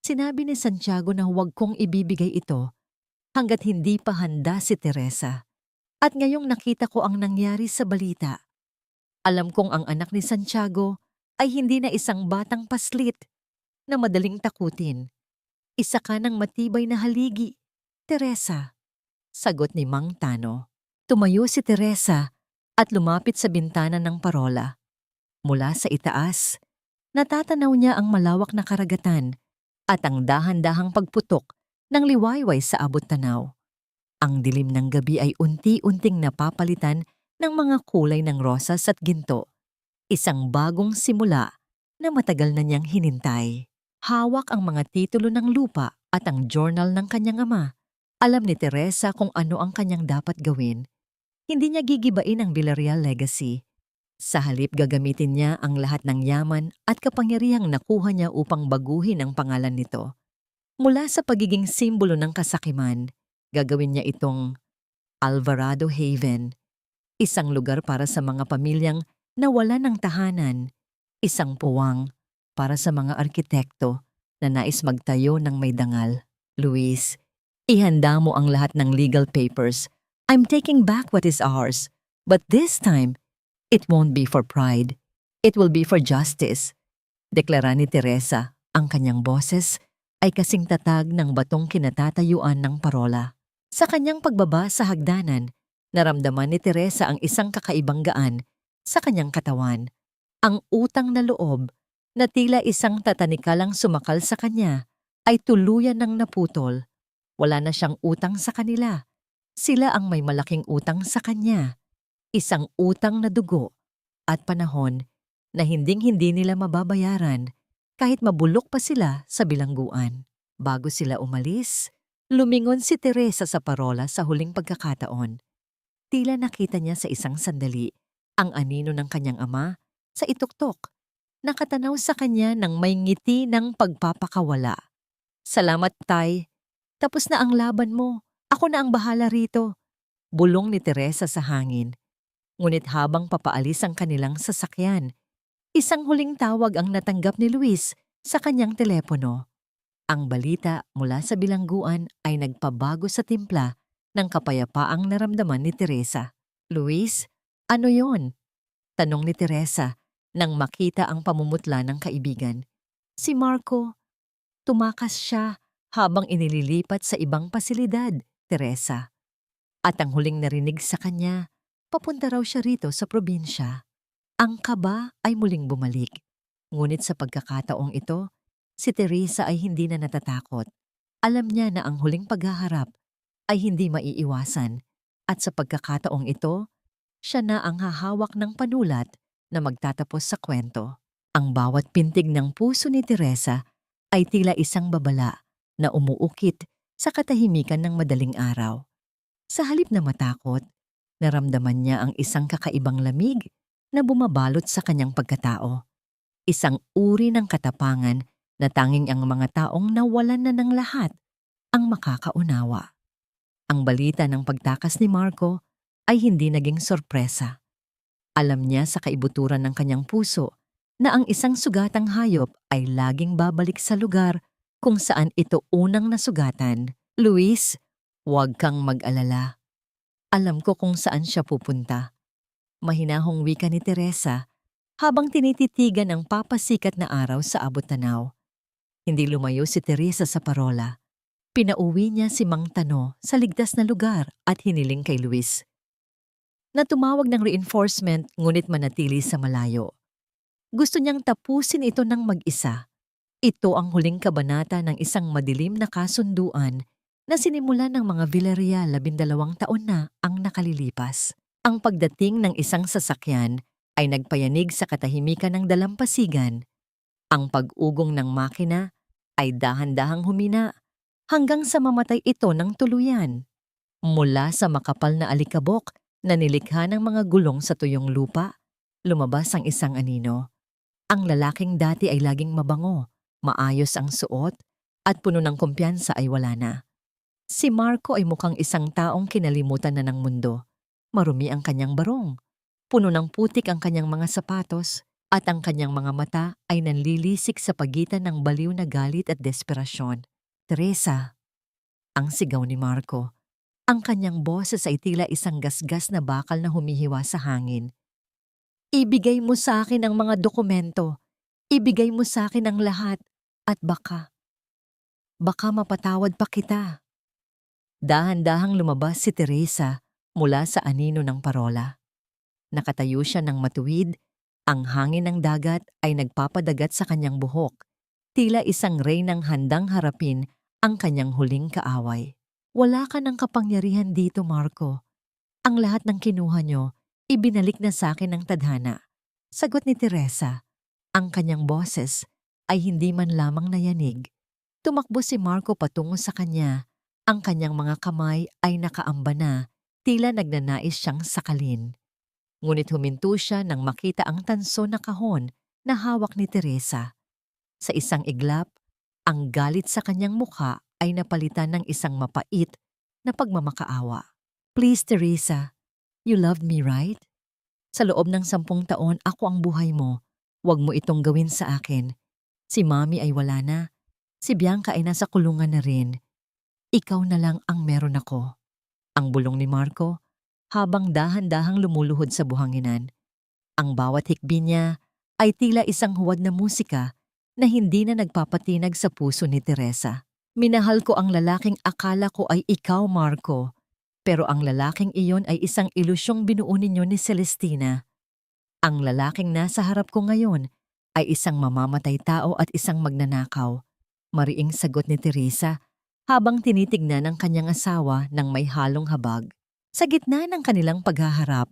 Sinabi ni Santiago na huwag kong ibibigay ito hanggat hindi pa handa si Teresa. At ngayong nakita ko ang nangyari sa balita. Alam kong ang anak ni Santiago ay hindi na isang batang paslit na madaling takutin. Isa ka ng matibay na haligi, Teresa." Sagot ni Mang Tano. Tumayo si Teresa at lumapit sa bintana ng parola. Mula sa itaas, natatanaw niya ang malawak na karagatan at ang dahan-dahang pagputok ng liwayway sa abot tanaw. Ang dilim ng gabi ay unti-unting napapalitan ng mga kulay ng rosas at ginto. Isang bagong simula na matagal na niyang hinintay. Hawak ang mga titulo ng lupa at ang journal ng kanyang ama. Alam ni Teresa kung ano ang kanyang dapat gawin. Hindi niya gigibain ang Villarreal legacy. Sa halip gagamitin niya ang lahat ng yaman at kapangyarihang nakuha niya upang baguhin ang pangalan nito. Mula sa pagiging simbolo ng kasakiman, gagawin niya itong Alvarado Haven, isang lugar para sa mga pamilyang nawalan ng tahanan, isang puwang para sa mga arkitekto na nais magtayo ng may dangal. "Luis, ihanda mo ang lahat ng legal papers. I'm taking back what is ours, but this time, it won't be for pride. It will be for justice." Deklara ni Teresa. Ang kanyang boses ay kasing tatag ng batong kinatatayuan ng parola. Sa kanyang pagbaba sa hagdanan, naramdaman ni Teresa ang isang kakaibang gaan sa kanyang katawan. Ang utang na loob na tila isang tatanikalang sumakal sa kanya ay tuluyan ng naputol. Wala na siyang utang sa kanila. Sila ang may malaking utang sa kanya. Isang utang na dugo at panahon na hinding-hindi nila mababayaran kahit mabulok pa sila sa bilangguan. Bago sila umalis, lumingon si Teresa sa parola sa huling pagkakataon. Tila nakita niya sa isang sandali ang anino ng kanyang ama sa ituktok. Nakatanaw sa kanya ng may ngiti ng pagpapakawala. "Salamat, Tay. Tapos na ang laban mo. Ako na ang bahala rito." Bulong ni Teresa sa hangin. Ngunit habang papaalis ang kanilang sasakyan, isang huling tawag ang natanggap ni Luis sa kanyang telepono. Ang balita mula sa bilangguan ay nagpabago sa timpla ng kapayapaang naramdaman ni Teresa. Luis, ano yon? Tanong ni Teresa nang makita ang pamumutla ng kaibigan. Si Marco, tumakas siya habang inililipat sa ibang pasilidad, Teresa. At ang huling narinig sa kanya, papunta raw siya rito sa probinsya. Ang kaba ay muling bumalik. Ngunit sa pagkakataong ito, si Teresa ay hindi na natatakot. Alam niya na ang huling paghaharap ay hindi maiiwasan at sa pagkakataong ito, siya na ang hahawak ng panulat na magtatapos sa kwento. Ang bawat pintig ng puso ni Teresa ay tila isang babala na umuukit sa katahimikan ng madaling araw. Sa halip na matakot, naramdaman niya ang isang kakaibang lamig na bumabalot sa kanyang pagkatao. Isang uri ng katapangan na tanging ang mga taong nawalan na ng lahat ang makakaunawa. Ang balita ng pagtakas ni Marco ay hindi naging sorpresa. Alam niya sa kaibuturan ng kanyang puso na ang isang sugatang hayop ay laging babalik sa lugar kung saan ito unang nasugatan. Luis, huwag kang mag-alala. Alam ko kung saan siya pupunta. Mahinahong wika ni Teresa habang tinititigan ang papasikat na araw sa abot-tanaw. Hindi lumayo si Teresa sa parola. Pinauwi niya si Mang Tano sa ligtas na lugar at hiniling kay Luis na tumawag ng reinforcement ngunit manatili sa malayo. Gusto niyang tapusin ito ng mag-isa. Ito ang huling kabanata ng isang madilim na kasunduan na sinimulan ng mga Villarreal 12 taon na ang nakalilipas. Ang pagdating ng isang sasakyan ay nagpayanig sa katahimikan ng dalampasigan. Ang pag-ugong ng makina ay dahan-dahang humina hanggang sa mamatay ito ng tuluyan. Mula sa makapal na alikabok na nilikha ng mga gulong sa tuyong lupa, lumabas ang isang anino. Ang lalaking dati ay laging mabango, maayos ang suot, at puno ng kumpiyansa ay wala na. Si Marco ay mukhang isang taong kinalimutan na ng mundo. Marumi ang kanyang barong, puno ng putik ang kanyang mga sapatos, at ang kanyang mga mata ay nanlilisik sa pagitan ng baliw na galit at desperasyon. Teresa, ang sigaw ni Marco. Ang kanyang boses ay tila isang gasgas na bakal na humihiwa sa hangin. Ibigay mo sa akin ang mga dokumento. Ibigay mo sa akin ang lahat. At baka mapatawad pa kita. Dahan-dahang lumabas si Teresa mula sa anino ng parola. Nakatayo siya ng matuwid. Ang hangin ng dagat ay nagpapadagat sa kanyang buhok. Tila isang reynang handang harapin ang kanyang huling kaaway. Wala ka ng kapangyarihan dito, Marco. Ang lahat ng kinuha nyo, ibinalik na sa akin ng tadhana. Sagot ni Teresa. Ang kanyang boses ay hindi man lamang nayanig. Tumakbo si Marco patungo sa kanya. Ang kanyang mga kamay ay nakaamba na, tila nagnanais siyang sakalin. Ngunit huminto siya nang makita ang tanso na kahon na hawak ni Teresa. Sa isang iglap, ang galit sa kanyang mukha ay napalitan ng isang mapait na pagmamakaawa. Please, Teresa, you loved me, right? Sa loob ng 10 taon, ako ang buhay mo. Huwag mo itong gawin sa akin. Si Mami ay wala na. Si Bianca ay nasa kulungan na rin. Ikaw na lang ang meron ako. Ang bulong ni Marco habang dahan-dahang lumuluhod sa buhanginan. Ang bawat hikbi niya ay tila isang huwad na musika na hindi na nagpapatinag sa puso ni Teresa. Minahal ko ang lalaking akala ko ay ikaw, Marco. Pero ang lalaking iyon ay isang ilusyong binuo ninyo ni Celestina. Ang lalaking nasa harap ko ngayon ay isang mamamatay tao at isang magnanakaw. Mariing sagot ni Teresa habang tinitignan ang kanyang asawa ng may halong habag. Sa gitna ng kanilang paghaharap,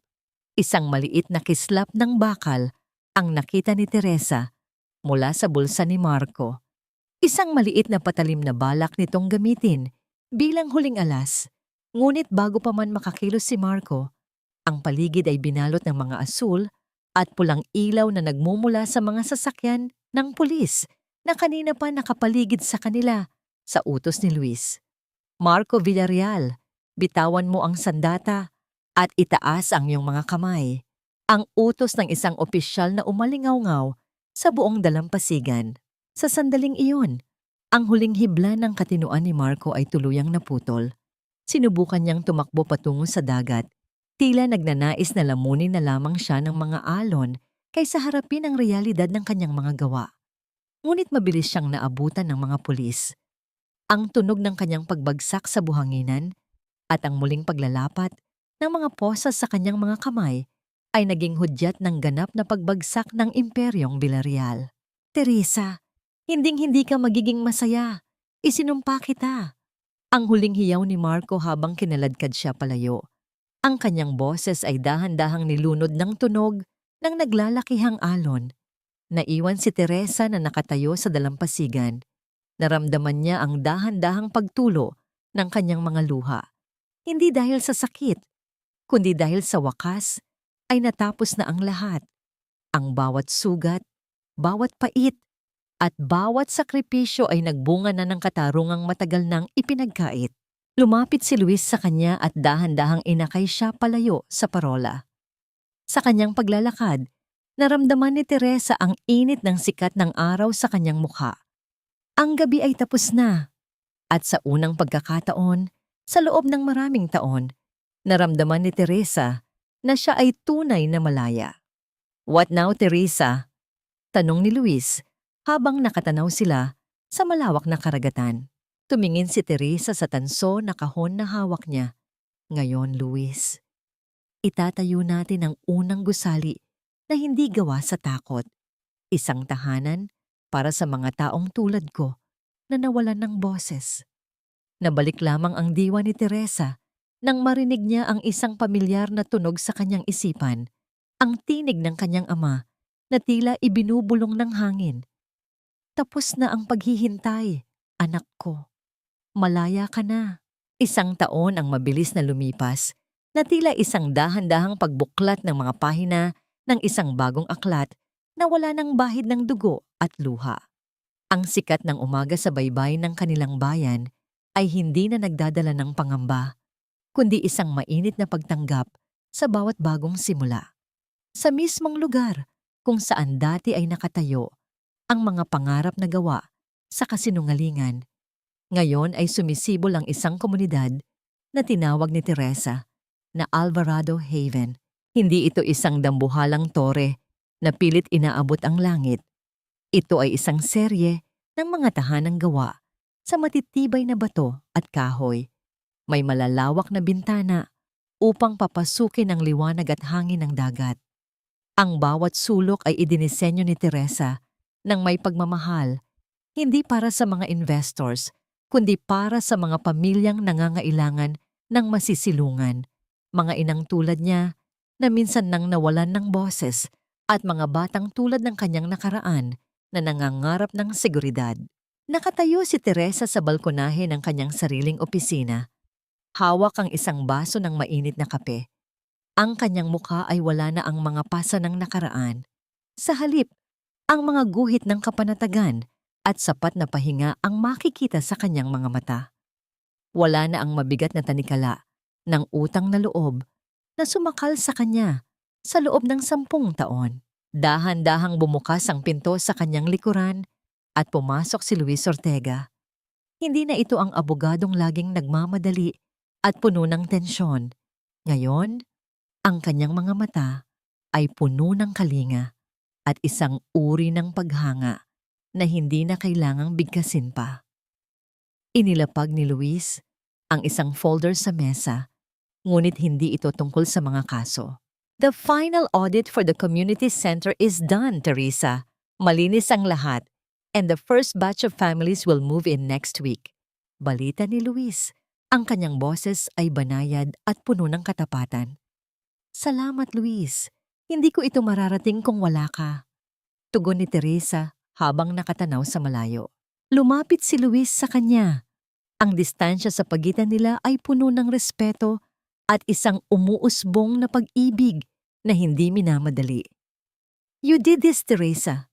isang maliit na kislap ng bakal ang nakita ni Teresa mula sa bulsa ni Marco. Isang maliit na patalim na balak nitong gamitin bilang huling alas. Ngunit bago pa man makakilos si Marco, ang paligid ay binalot ng mga asul at pulang ilaw na nagmumula sa mga sasakyan ng pulis na kanina pa nakapaligid sa kanila sa utos ni Luis. Marco Villarreal, bitawan mo ang sandata at itaas ang iyong mga kamay. Ang utos ng isang opisyal na umalingaw-ngaw sa buong dalampasigan. Sa sandaling iyon, ang huling hibla ng katinuan ni Marco ay tuluyang naputol. Sinubukan niyang tumakbo patungo sa dagat, Tila nagnanais na lamunin na lamang siya ng mga alon kaysa harapin ang realidad ng kanyang mga gawa. Ngunit mabilis siyang naabutan ng mga pulis. Ang tunog ng kanyang pagbagsak sa buhanginan at ang muling paglalapat ng mga posas sa kanyang mga kamay ay naging hudyat ng ganap na pagbagsak ng Imperyong Villarreal. Teresa, hinding-hindi ka magiging masaya. Isinumpa kita. Ang huling hiyaw ni Marco habang kinaladkad siya palayo. Ang kanyang boses ay dahan-dahang nilunod ng tunog ng naglalakihang alon. Naiwan si Teresa na nakatayo sa dalampasigan. Naramdaman niya ang dahan-dahang pagtulo ng kanyang mga luha. Hindi dahil sa sakit, kundi dahil sa wakas ay natapos na ang lahat. Ang bawat sugat, bawat pait, at bawat sakripisyo ay nagbunga na ng katarungang matagal nang ipinagkait. Lumapit si Luis sa kanya at dahan-dahang inakay siya palayo sa parola. Sa kanyang paglalakad, naramdaman ni Teresa ang init ng sikat ng araw sa kanyang mukha. Ang gabi ay tapos na, at sa unang pagkakataon, sa loob ng maraming taon, naramdaman ni Teresa na siya ay tunay na malaya. "What now, Teresa?" tanong ni Luis habang nakatanaw sila sa malawak na karagatan. Tumingin si Teresa sa tanso na kahon na hawak niya. "Ngayon, Luis, itatayo natin ang unang gusali na hindi gawa sa takot. Isang tahanan para sa mga taong tulad ko na nawalan ng boses." Nabalik lamang ang diwa ni Teresa nang marinig niya ang isang pamilyar na tunog sa kanyang isipan, ang tinig ng kanyang ama na tila ibinubulong ng hangin. "Tapos na ang paghihintay, anak ko. Malaya ka na." Isang taon ang mabilis na lumipas na tila isang dahan-dahang pagbuklat ng mga pahina ng isang bagong aklat na wala ng bahid ng dugo at luha. Ang sikat ng umaga sa baybay ng kanilang bayan ay hindi na nagdadala ng pangamba, kundi isang mainit na pagtanggap sa bawat bagong simula. Sa mismong lugar kung saan dati ay nakatayo ang mga pangarap na gawa sa kasinungalingan, ngayon ay sumisibol ang isang komunidad na tinawag ni Teresa na Alvarado Haven. Hindi ito isang dambuhalang tore na pilit inaabot ang langit. Ito ay isang serye ng mga tahanang gawa sa matitibay na bato at kahoy. May malalawak na bintana upang papasukin ang liwanag at hangin ng dagat. Ang bawat sulok ay idinisenyo ni Teresa ng may pagmamahal, hindi para sa mga investors, kundi para sa mga pamilyang nangangailangan ng masisilungan, mga inang tulad niya na minsan nang nawalan ng boses at mga batang tulad ng kanyang nakaraan na nangangarap ng seguridad. Nakatayo si Teresa sa balkonahe ng kanyang sariling opisina. Hawak ang isang baso ng mainit na kape. Ang kanyang mukha ay wala na ang mga pasa ng nakaraan. Sa halip, ang mga guhit ng kapanatagan at sapat na pahinga ang makikita sa kanyang mga mata. Wala na ang mabigat na tanikala ng utang na loob na sumakal sa kanya sa loob ng 10 taon. Dahan-dahang bumukas ang pinto sa kanyang likuran at pumasok si Luis Ortega. Hindi na ito ang abogadong laging nagmamadali at puno ng tensyon. Ngayon, ang kanyang mga mata ay puno ng kalinga at isang uri ng paghanga na hindi na kailangang bigkasin pa. Inilapag ni Luis ang isang folder sa mesa, ngunit hindi ito tungkol sa mga kaso. "The final audit for the community center is done, Teresa. Malinis ang lahat, and the first batch of families will move in next week." Balita ni Luis. Ang kanyang boses ay banayad at puno ng katapatan. "Salamat, Luis. Hindi ko ito mararating kung wala ka." Tugon ni Teresa habang nakatanaw sa malayo. Lumapit si Luis sa kanya. Ang distansya sa pagitan nila ay puno ng respeto at isang umuusbong na pag-ibig na hindi minamadali. "You did this, Teresa.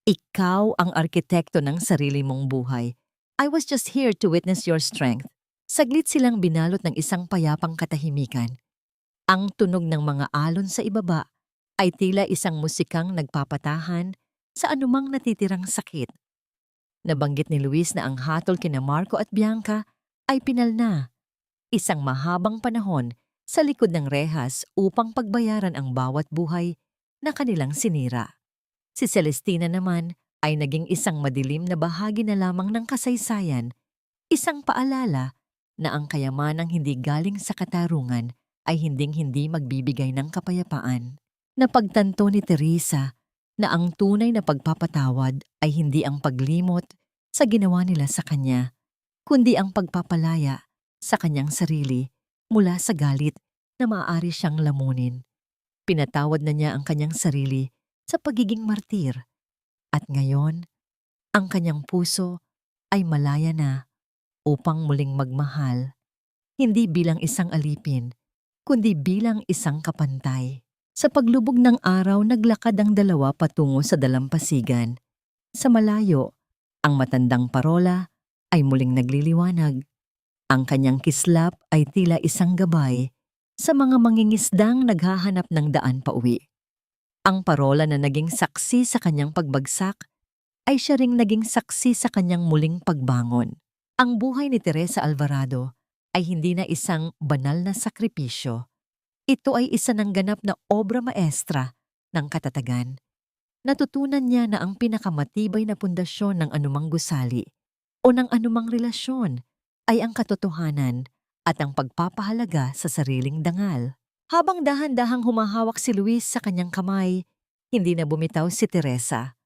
Ikaw ang arkitekto ng sarili mong buhay. I was just here to witness your strength." Saglit silang binalot ng isang payapang katahimikan. Ang tunog ng mga alon sa ibaba ay tila isang musikang nagpapatahan sa anumang natitirang sakit. Nabanggit ni Luis na ang hatol kina Marco at Bianca ay pinalna. Isang mahabang panahon sa likod ng rehas upang pagbayaran ang bawat buhay na kanilang sinira. Si Celestina naman ay naging isang madilim na bahagi na lamang ng kasaysayan, isang paalala na ang kayamanang hindi galing sa katarungan ay hinding-hindi magbibigay ng kapayapaan. Napagtanto ni Teresa na ang tunay na pagpapatawad ay hindi ang paglimot sa ginawa nila sa kanya, kundi ang pagpapalaya sa kanyang sarili mula sa galit na maaari siyang lamunin. Pinatawad na niya ang kanyang sarili sa pagiging martir at ngayon, ang kanyang puso ay malaya na upang muling magmahal, hindi bilang isang alipin, kundi bilang isang kapantay. Sa paglubog ng araw, naglakad ang dalawa patungo sa dalampasigan. Sa malayo, ang matandang parola ay muling nagliliwanag. Ang kanyang kislap ay tila isang gabay sa mga mangingisdang naghahanap ng daan pauwi. Ang parola na naging saksi sa kanyang pagbagsak ay siya ring naging saksi sa kanyang muling pagbangon. Ang buhay ni Teresa Alvarado ay hindi na isang banal na sakripisyo. Ito ay isa ng ganap na obra maestra ng katatagan. Natutunan niya na ang pinakamatibay na pundasyon ng anumang gusali o ng anumang relasyon ay ang katotohanan at ang pagpapahalaga sa sariling dangal. Habang dahan-dahang humahawak si Luis sa kanyang kamay, hindi na bumitaw si Teresa.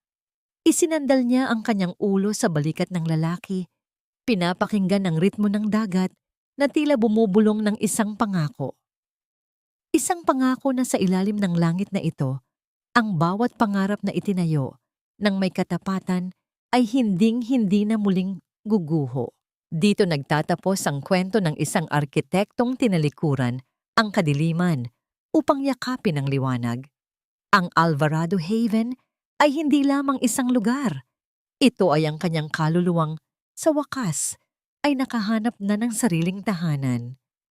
Isinandal niya ang kanyang ulo sa balikat ng lalaki, pinapakinggan ang ritmo ng dagat na tila bumubulong ng isang pangako. Isang pangako na sa ilalim ng langit na ito, ang bawat pangarap na itinayo ng may katapatan ay hinding-hindi na muling guguho. Dito nagtatapos ang kwento ng isang arkitektong tinalikuran ang kadiliman upang yakapin ang liwanag. Ang Alvarado Haven ay hindi lamang isang lugar. Ito ay ang kanyang kaluluwang sa wakas ay nakahanap na ng sariling tahanan.